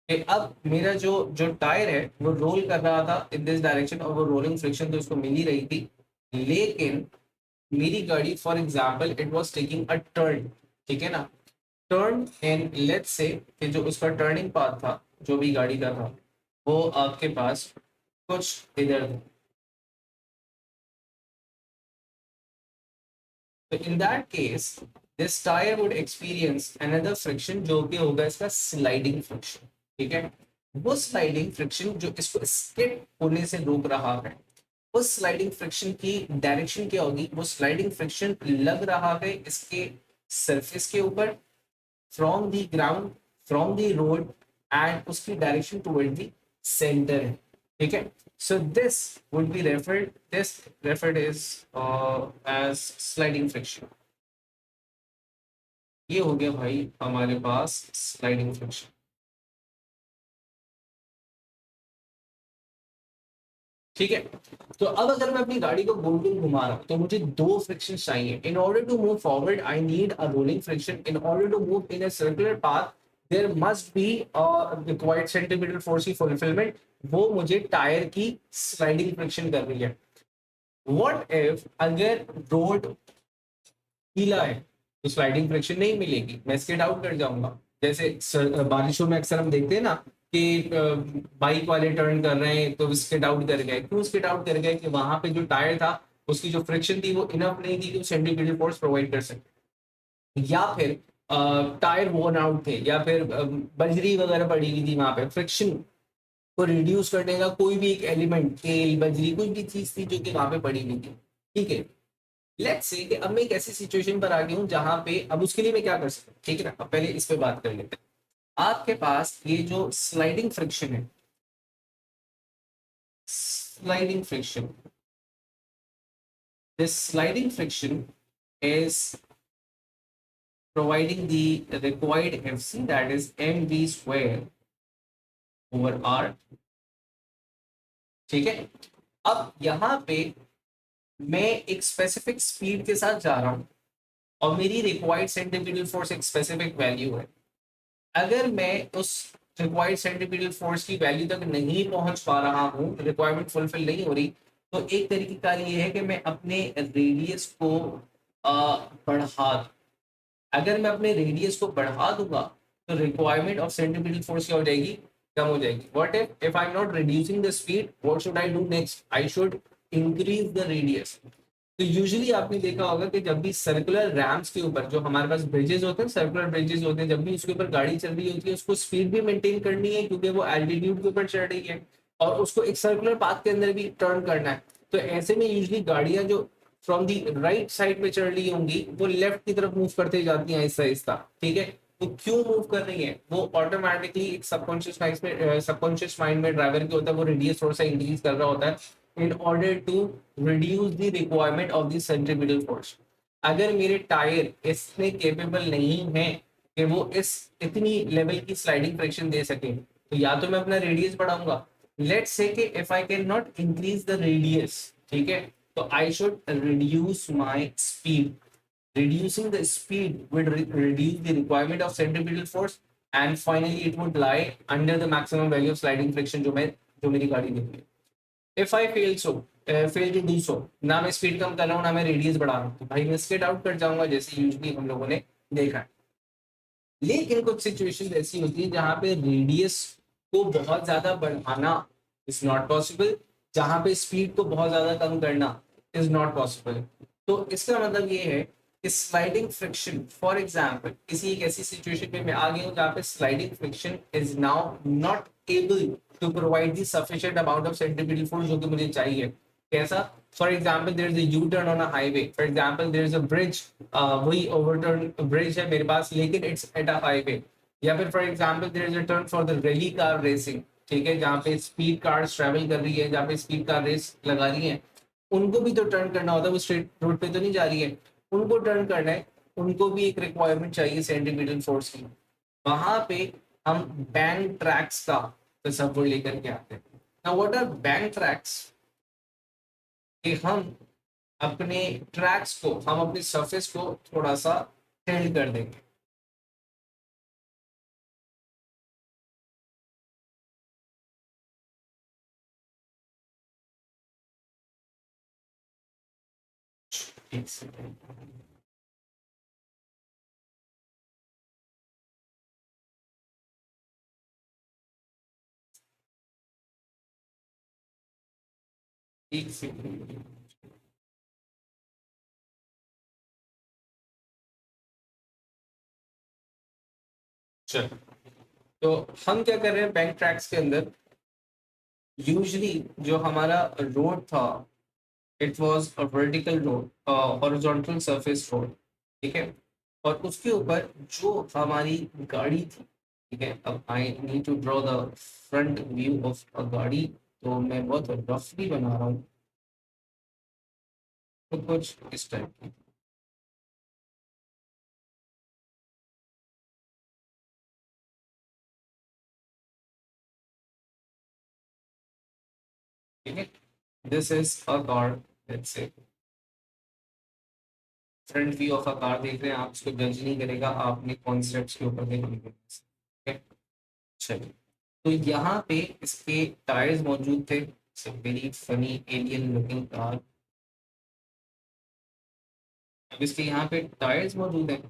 कि अब मेरा जो जो टायर है वो रोल कर रहा था इन दिस डायरेक्शन और वो रोलिंग फ्रिक्शन तो उसको मिल ही रही थी. लेकिन मेरी गाड़ी for example it was taking a turn. ठीक है ना, टर्न एंड लेट्स से कि जो उसका टर्निंग पाथ था जो भी गाड़ी का था वो आपके पास कुछ इधर था. तो in that case this tyre would experience another friction जो कि होगा इसका स्लाइडिंग फ्रिक्शन. ठीक है, वो स्लाइडिंग फ्रिक्शन जो इसको स्किड होने से रोक रहा है, उस स्लाइडिंग फ्रिक्शन की डायरेक्शन क्या होगी? वो स्लाइडिंग फ्रिक्शन लग रहा है इसके सरफेस के ऊपर from the ground, from the road and उसकी डायरेक्शन टुवर्ड द सेंटर है. ठीक है, so this would be referred as as sliding friction. ये हो गया भाई हमारे पास स्लाइडिंग फ्रिक्शन. ठीक है, तो अब अगर मैं अपनी गाड़ी को गोल गोल घुमा रहा हूं तो मुझे दो फ्रिक्शन चाहिए. In order to move forward I need a rolling friction. In order to move in a circular path there must be required centimetre force की फुलफिलमेंट. वो मुझे टायर की स्लाइडिंग फ्रिक्शन कर रही है. व्हाट इफ अगर road गीला है तो स्लाइडिंग फ्रिक्शन नहीं मिलेगी, मैं स्किड आउट कर जाऊंगा. जैसे बारिशों में अक्सर हम देखते हैं ना कि बाइक वाले टर्न कर रहे हैं तो स्किड आउट कर गए. क्यों स्किड आउट कर गए? कि वहां पे जो टायर था उसकी जो फ्रिक्शन थी वो इनफ नहीं थी कि वो सेंट्रीफ्यूगल फोर्स प्रोवाइड कर सके. या फिर टायर वोर्न आउट थे, या फिर बजरी वगैरह पड़ी हुई थी. वहां पे फ्रिक्शन को रिड्यूस करने का कोई भी एक एलिमेंट, तेल, बजरी, कोई भी चीज थी जो कि वहां पे पड़ी हुई थी. ठीक है, लेट्स से कि अब मैं एक ऐसी सिचुएशन पर आ गया हूं जहां पे अब उसके लिए मैं क्या कर सकता हूं. ठीक है ना, अब पहले इस पे बात कर लेते हैं. आपके पास ये जो स्लाइडिंग फ्रिक्शन है, sliding friction, this sliding friction is providing the required FC, that is mv square over r. ठीक है, अब यहां पे मैं एक स्पेसिफिक स्पीड के साथ जा रहा हूं और मेरी रिक्वायर्ड सेंट्रीफ्यूगल फोर्स एक स्पेसिफिक वैल्यू है. अगर मैं उस रिक्वायर्ड सेंट्रीफ्यूगल फोर्स की वैल्यू तक नहीं पहुंच पा रहा हूं, रिक्वायरमेंट फुलफिल नहीं हो रही, तो एक तरीके का ये है कि मैं अपने रेडियस को बढ़ा दूं. अगर मैं अपने रेडियस को बढ़ा दूंगा तो रिक्वायरमेंट ऑफ सेंट्रीफ्यूगल फोर्स क्या हो जाएगी? कम हो जाएगी. What if I am not reducing the speed, what should I do next? I should increase the radius. तो यूजुअली आपने देखा होगा कि जब भी सर्कुलर रैम्स के ऊपर जो हमारे पास ब्रिजेस होते हैं, सर्कुलर ब्रिजेस होते हैं, जब भी उसके ऊपर गाड़ी चल रही होती है उसको स्पीड भी मेंटेन करनी है क्योंकि वो एल्टीट्यूड के ऊपर चढ़ रही है और उसको एक सर्कुलर पाथ के अंदर भी टर्न करना है. तो ऐसे में यूजुअली गाड़ियां जो फ्रॉम दी राइट साइड पे चढ़ रही होंगी वो लेफ्ट की तरफ मूव करते जाती हैं आहिस्ता आहिस्ता. ठीक है, तो क्यों मूव कर रही है? वो ऑटोमेटिकली एक सबकॉन्शियस माइंड में ड्राइवर के होता है वो रेडियस थोड़ा सा इंक्रीज कर रहा होता है in order to reduce the requirement of the centripetal force. अगर मेरे टायर इसने केपेबल नहीं है कि वो इस इतनी लेवल की स्लाइडिंग फ्रिक्शन दे सके तो या तो मैं अपना रेडियस बढ़ाऊंगा. लेट्स से कि if I can not increase the radius, ठीक है, तो I should reduce my speed. Reducing the speed would reduce the requirement of centripetal force and finally it would lie under the maximum value of sliding friction जो मेरी गाड़ी देती है. If I fail to do so, ना मैं speed कम कर रहा हूँ ना मैं रेडियस बढ़ा रहा हूँ, तो भाई मैं स्किड आउट कर जाऊंगा जैसे यूजुअली हम लोगों ने देखा है. लेकिन कुछ सिचुएशन ऐसी होती है जहां पे रेडियस को बहुत ज्यादा बढ़ाना इज नॉट पॉसिबल, जहां पे स्पीड को बहुत ज्यादा कम करना इज नॉट पॉसिबल. तो इसका मतलब ये है कि स्लाइडिंग फ्रिक्शन, फॉर एग्जांपल किसी एक ऐसी सिचुएशन में मैं आ गया हूँ जहाँ पे sliding friction is now not able to provide the sufficient amount of centripetal force जो कि मुझे चाहिए। कैसा? For example there is a U turn on a highway, for example there is a bridge, वही ओवरटर्न ब्रिज है मेरे पास लेकिन it's at a highway. या फिर for example there is a turn for the rally car racing, ठीक है, जहाँ पे स्पीड कार्स ट्रेवल कर रही है, जहाँ पे स्पीड कार रेस लगा रही है, उनको भी तो टर्न करना होता है, वो स्ट्रेट रोड पे तो नहीं जा रही है, उनको टर्न करना है, उनको भी एक रिक्वायरमेंट चाहिए सेंटीमीटर फोर्स की। वहां पे हम बैंक ट्रैक्स का तस्वीर लेकर के आते हैं। Now what are bank tracks? कि हम अपने ट्रैक्स को, हम अपनी सरफेस को थोड़ा सा टिल्ट कर देंगे। एक सेकंड, एक सेकंड। चलो, तो हम क्या कर रहे हैं बैंक ट्रैक्स के अंदर, यूजली जो हमारा रोड था, it was a vertical road, horizontal surface road, ठीक है, और उसके ऊपर जो हमारी गाड़ी थी, ठीक है, अब I need to draw the front view of a गाड़ी, तो मैं बहुत रफली बना रहा हूँ, तो कुछ इस टाइप की, ठीक है, this is a car, let's से front view of a car देख रहे हैं आप, इसको जज नहीं करेगा, आपने कॉन्सेप्ट्स के ऊपर देखने के, ठीक है। चलिए, तो यहाँ पे इसके टायर्स मौजूद थे, very funny alien looking car. अब इसके यहाँ पे टायर्स मौजूद हैं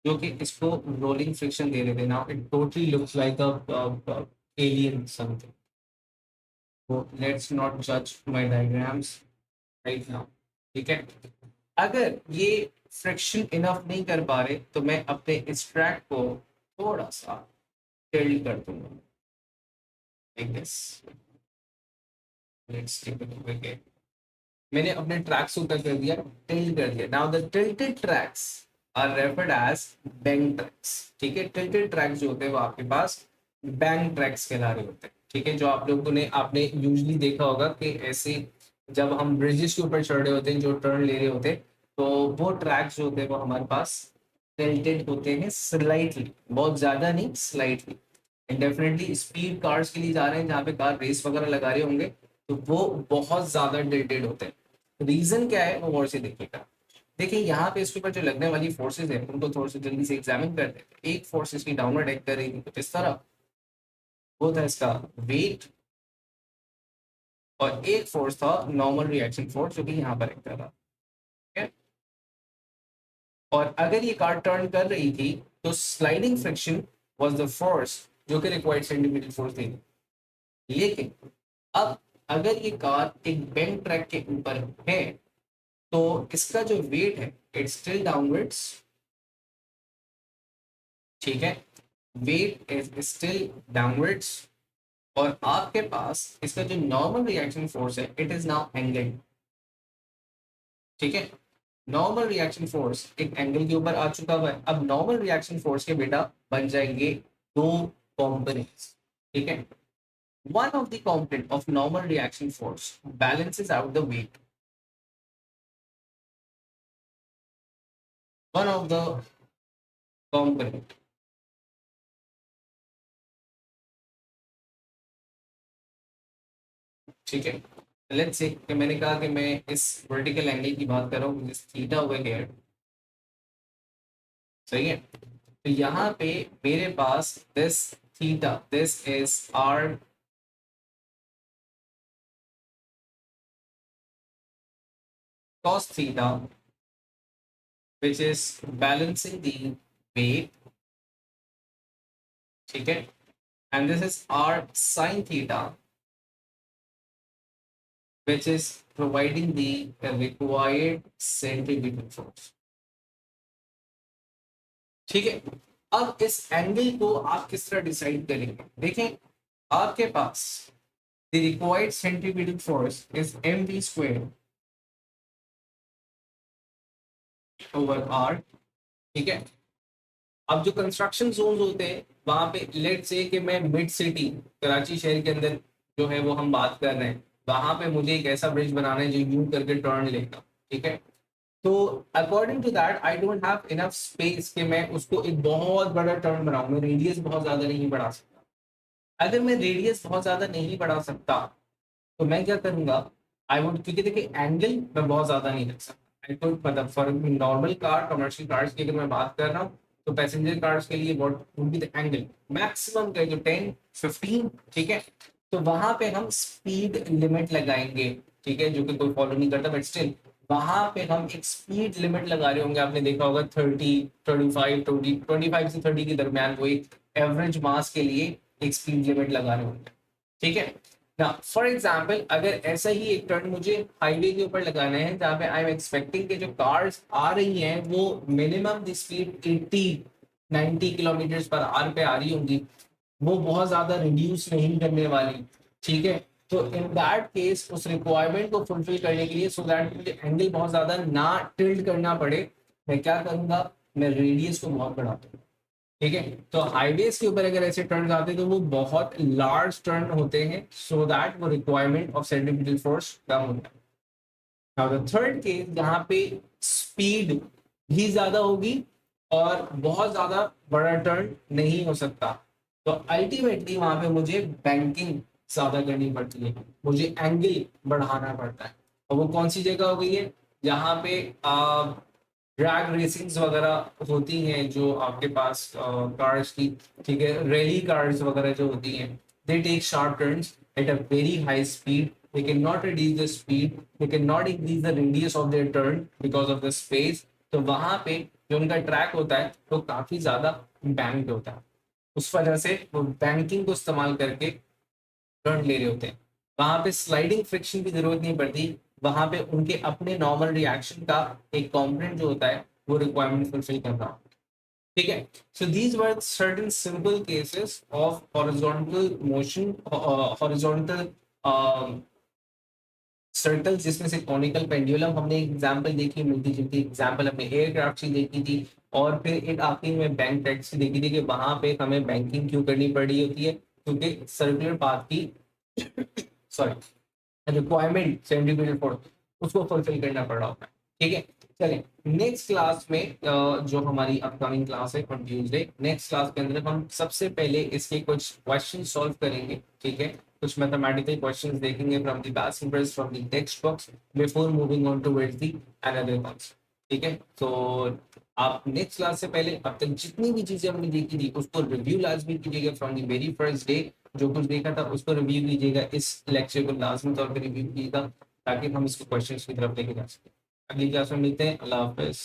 जो कि इसको रोलिंग फ्रिक्शन दे रहे थे। Now it totally looks like a alien something. तो लेट्स नॉट जज माय डायग्राम्स राइट नाउ, ठीक है। अगर ये फ्रिक्शन इनफ नहीं कर पा रहे तो मैं अपने इस ट्रैक को थोड़ा सा टिल्ट कर दूंगा, like this. Let's take it again. मैंने अपने ट्रैक्स को क्या कर दिया, टिल्ट कर दिया। Now the tilted tracks are referred as bank tracks, ठीक है। टिल्टेड ट्रैक्स जो होते हैं वो आपके पास बैंक ट्रैक्स कहला रहे होते हैं, ठीक है। जो आप लोगों ने, आपने यूजली देखा होगा कि ऐसे जब हम ब्रिजेस के ऊपर चढ़ रहे होते हैं, जो टर्न ले रहे होते हैं, तो वो ट्रैक्स जो होते हैं वो हमारे पास टिल्टेड होते हैं स्लाइटली, बहुत ज्यादा नहीं, स्लाइटली। डेफिनेटली स्पीड कार्स के लिए जा रहे हैं जहाँ पे कार रेस वगैरह लगा रहे होंगे, तो वो बहुत ज्यादा टिल्टेड होते हैं। रीजन क्या है वो और से देखिएगा। देखिए यहाँ पे इसके ऊपर जो लगने वाली फोर्सेज है उनको थोड़ा सा जल्दी से एग्जामिन करते हैं। एक फोर्स इसकी डाउनवर्ड एक्ट कर रही थी कुछ इस तरह, वो था इसका वेट, और एक फोर्स था नॉर्मल रिएक्शन फोर्स जो कि यहाँ पर एक्ट कर रहा, ठीक है। और अगर ये कार टर्न कर रही थी तो sliding friction was the force जो कि रिक्वायर्ड सेंटीमीटर फोर्स थी। लेकिन अब अगर ये कार एक बैंक ट्रैक के ऊपर है तो इसका जो वेट है इट्स स्टिल डाउनवर्ड्स, ठीक है, वेट इज स्टिल डाउनवर्ड्स। और आपके पास इसका जो नॉर्मल रिएक्शन फोर्स है इट इज नाउ एंगल, ठीक है। नॉर्मल रिएक्शन फोर्स एक एंगल के ऊपर आ चुका हुआ है। अब नॉर्मल रिएक्शन फोर्स के बेटा बन जाएंगे दो कॉम्पोनेंट्स, ठीक है। one of the component of normal reaction force balances out the weight, one of the component, ठीक है। लेट्स से कि मैंने कहा कि मैं इस वर्टिकल एंगल की बात कर रहा हूँ जिस थीटा हुए हेयर, सही है। तो यहाँ पे मेरे पास this theta, this is r cos theta which is balancing the weight, ठीक है, and this is r sin theta which is providing the required centripetal force. ठीक है, अब इस एंगल को आप किस तरह डिसाइड करेंगे? देखें, आपके पास the required centripetal force is mv square over r. ठीक है, अब जो कंस्ट्रक्शन जोन होते हैं वहां पे लेट से कि मैं मिड सिटी कराची शहर के अंदर जो है वो हम बात कर रहे हैं, वहां पे मुझे एक ऐसा ब्रिज बनाना है जो यू करके टर्न लेगा. ठीक है, तो according to that I don't have enough space कि मैं उसको एक बहुत बड़ा टर्न बनाऊं. मैं रेडियस बहुत ज्यादा नहीं बढ़ा सकता. अगर मैं रेडियस बहुत ज्यादा नहीं बढ़ा सकता तो मैं क्या करूंगा, आई वुड, क्योंकि देखिए एंगल मैं बहुत ज्यादा नहीं रख सकता. आई कुड, मतलब for normal car, commercial cars की अगर मैं बात कर रहा हूँ तो पैसेंजर कार्स के लिए what would be the angle maximum का जो 10-15. ठीक है, तो वहां पे हम स्पीड लिमिट लगाएंगे. ठीक है, जो कि कोई फॉलो नहीं करता, बट स्टिल वहां पे हम एक स्पीड लिमिट लगा रहे होंगे. आपने देखा होगा 30, 35, 25 से 30 के दरमियान वो एक एवरेज मास के लिए एक स्पीड लिमिट लगा रहे होंगे. ठीक है ना, फॉर एग्जाम्पल अगर ऐसा ही एक टर्न मुझे हाईवे के ऊपर लगाना है जहाँ पे आई एम एक्सपेक्टिंग कि जो कार्स आ रही हैं वो minimum the speed 80-90 kilometre per hour पे आ रही होंगी, वो बहुत ज्यादा रिड्यूस नहीं करने वाली. ठीक है, तो इन दैट केस उस रिक्वायरमेंट को फुलफिल करने के लिए, सो दैट मुझे एंगल बहुत ज्यादा ना टिल्ट करना पड़े, मैं क्या करूंगा, मैं रेडियस को बहुत बढ़ा दूंगा. ठीक है, तो हाईवेज के ऊपर अगर ऐसे टर्न आते हैं तो वो बहुत लार्ज टर्न होते हैं, सो दैट वो रिक्वायरमेंट ऑफ सेंट्रीपिटल फोर्स कम होता है. नाउ द थर्ड केस जहां पे स्पीड भी ज्यादा होगी और बहुत ज्यादा बड़ा टर्न नहीं हो सकता, तो अल्टीमेटली वहां पे मुझे बैंकिंग ज्यादा करनी पड़ती है, मुझे एंगल बढ़ाना पड़ता है. और वो कौन सी जगह हो गई है, जहाँ पे ड्रैग रेसिंग्स वगैरह होती हैं जो आपके पास कार्स की. ठीक है, रैली कार्स वगैरह जो होती हैं, they take sharp turns at a very high speed. they cannot reduce the speed, they cannot increase the radius of their turn because of the space. तो वहां पे जो उनका ट्रैक होता है वो काफी ज्यादा बैंक्ड होता है, उस वजह से वो बैंकिंग को इस्तेमाल करके टर्न ले रहे होते हैं. वहां पे स्लाइडिंग फ्रिक्शन की जरूरत नहीं पड़ती, वहां पे उनके अपने नॉर्मल रिएक्शन का एक कॉम्पोनेंट जो होता है वो रिक्वायरमेंट फुलफिल कर रहा. ठीक है, so these were certain simple cases of horizontal motion, horizontal circle, जिसमें से कॉनिकल पेंडुलम हमने एक एग्जांपल देखी, मिलती जुलती एग्जांपल हमने एयरक्राफ्ट की देखी थी, और फिर एक आखिरी में बैंक टैक्सी देखी थी कि वहां पे हमें बैंकिंग क्यों करनी पड़ी होती है, क्योंकि सर्कुलर पाथ की सॉरी रिक्वायरमेंट सेंटीमीटर फोर उसको फुलफिल करना पड़ रहा होता है. ठीक है, चलिए नेक्स्ट क्लास में जो हमारी अपकमिंग क्लास है ऑन ट्यूजडे, नेक्स्ट क्लास के अंदर हम सबसे पहले इसके कुछ क्वेश्चन सॉल्व करेंगे. ठीक है, कुछ मैथमेटिकल क्वेश्चंस देखेंगे from the basic brace from the text books before moving on towards the another concept. ठीक है, तो आप नेक्स्ट क्लास से पहले अब तक जितनी भी चीजें हमने देखी थी उसको रिव्यू लाजमी कीजिएगा from the very first day. जो कुछ देखा था उसको रिव्यू कीजिएगा, इस लेक्चर को लाजमी तौर पर रिव्यू कीजिएगा ताकि हम इसको क्वेश्चंस की तरफ लेके जा सकें. अगली क्लास में मिलते हैं. अल्लाह हाफिज.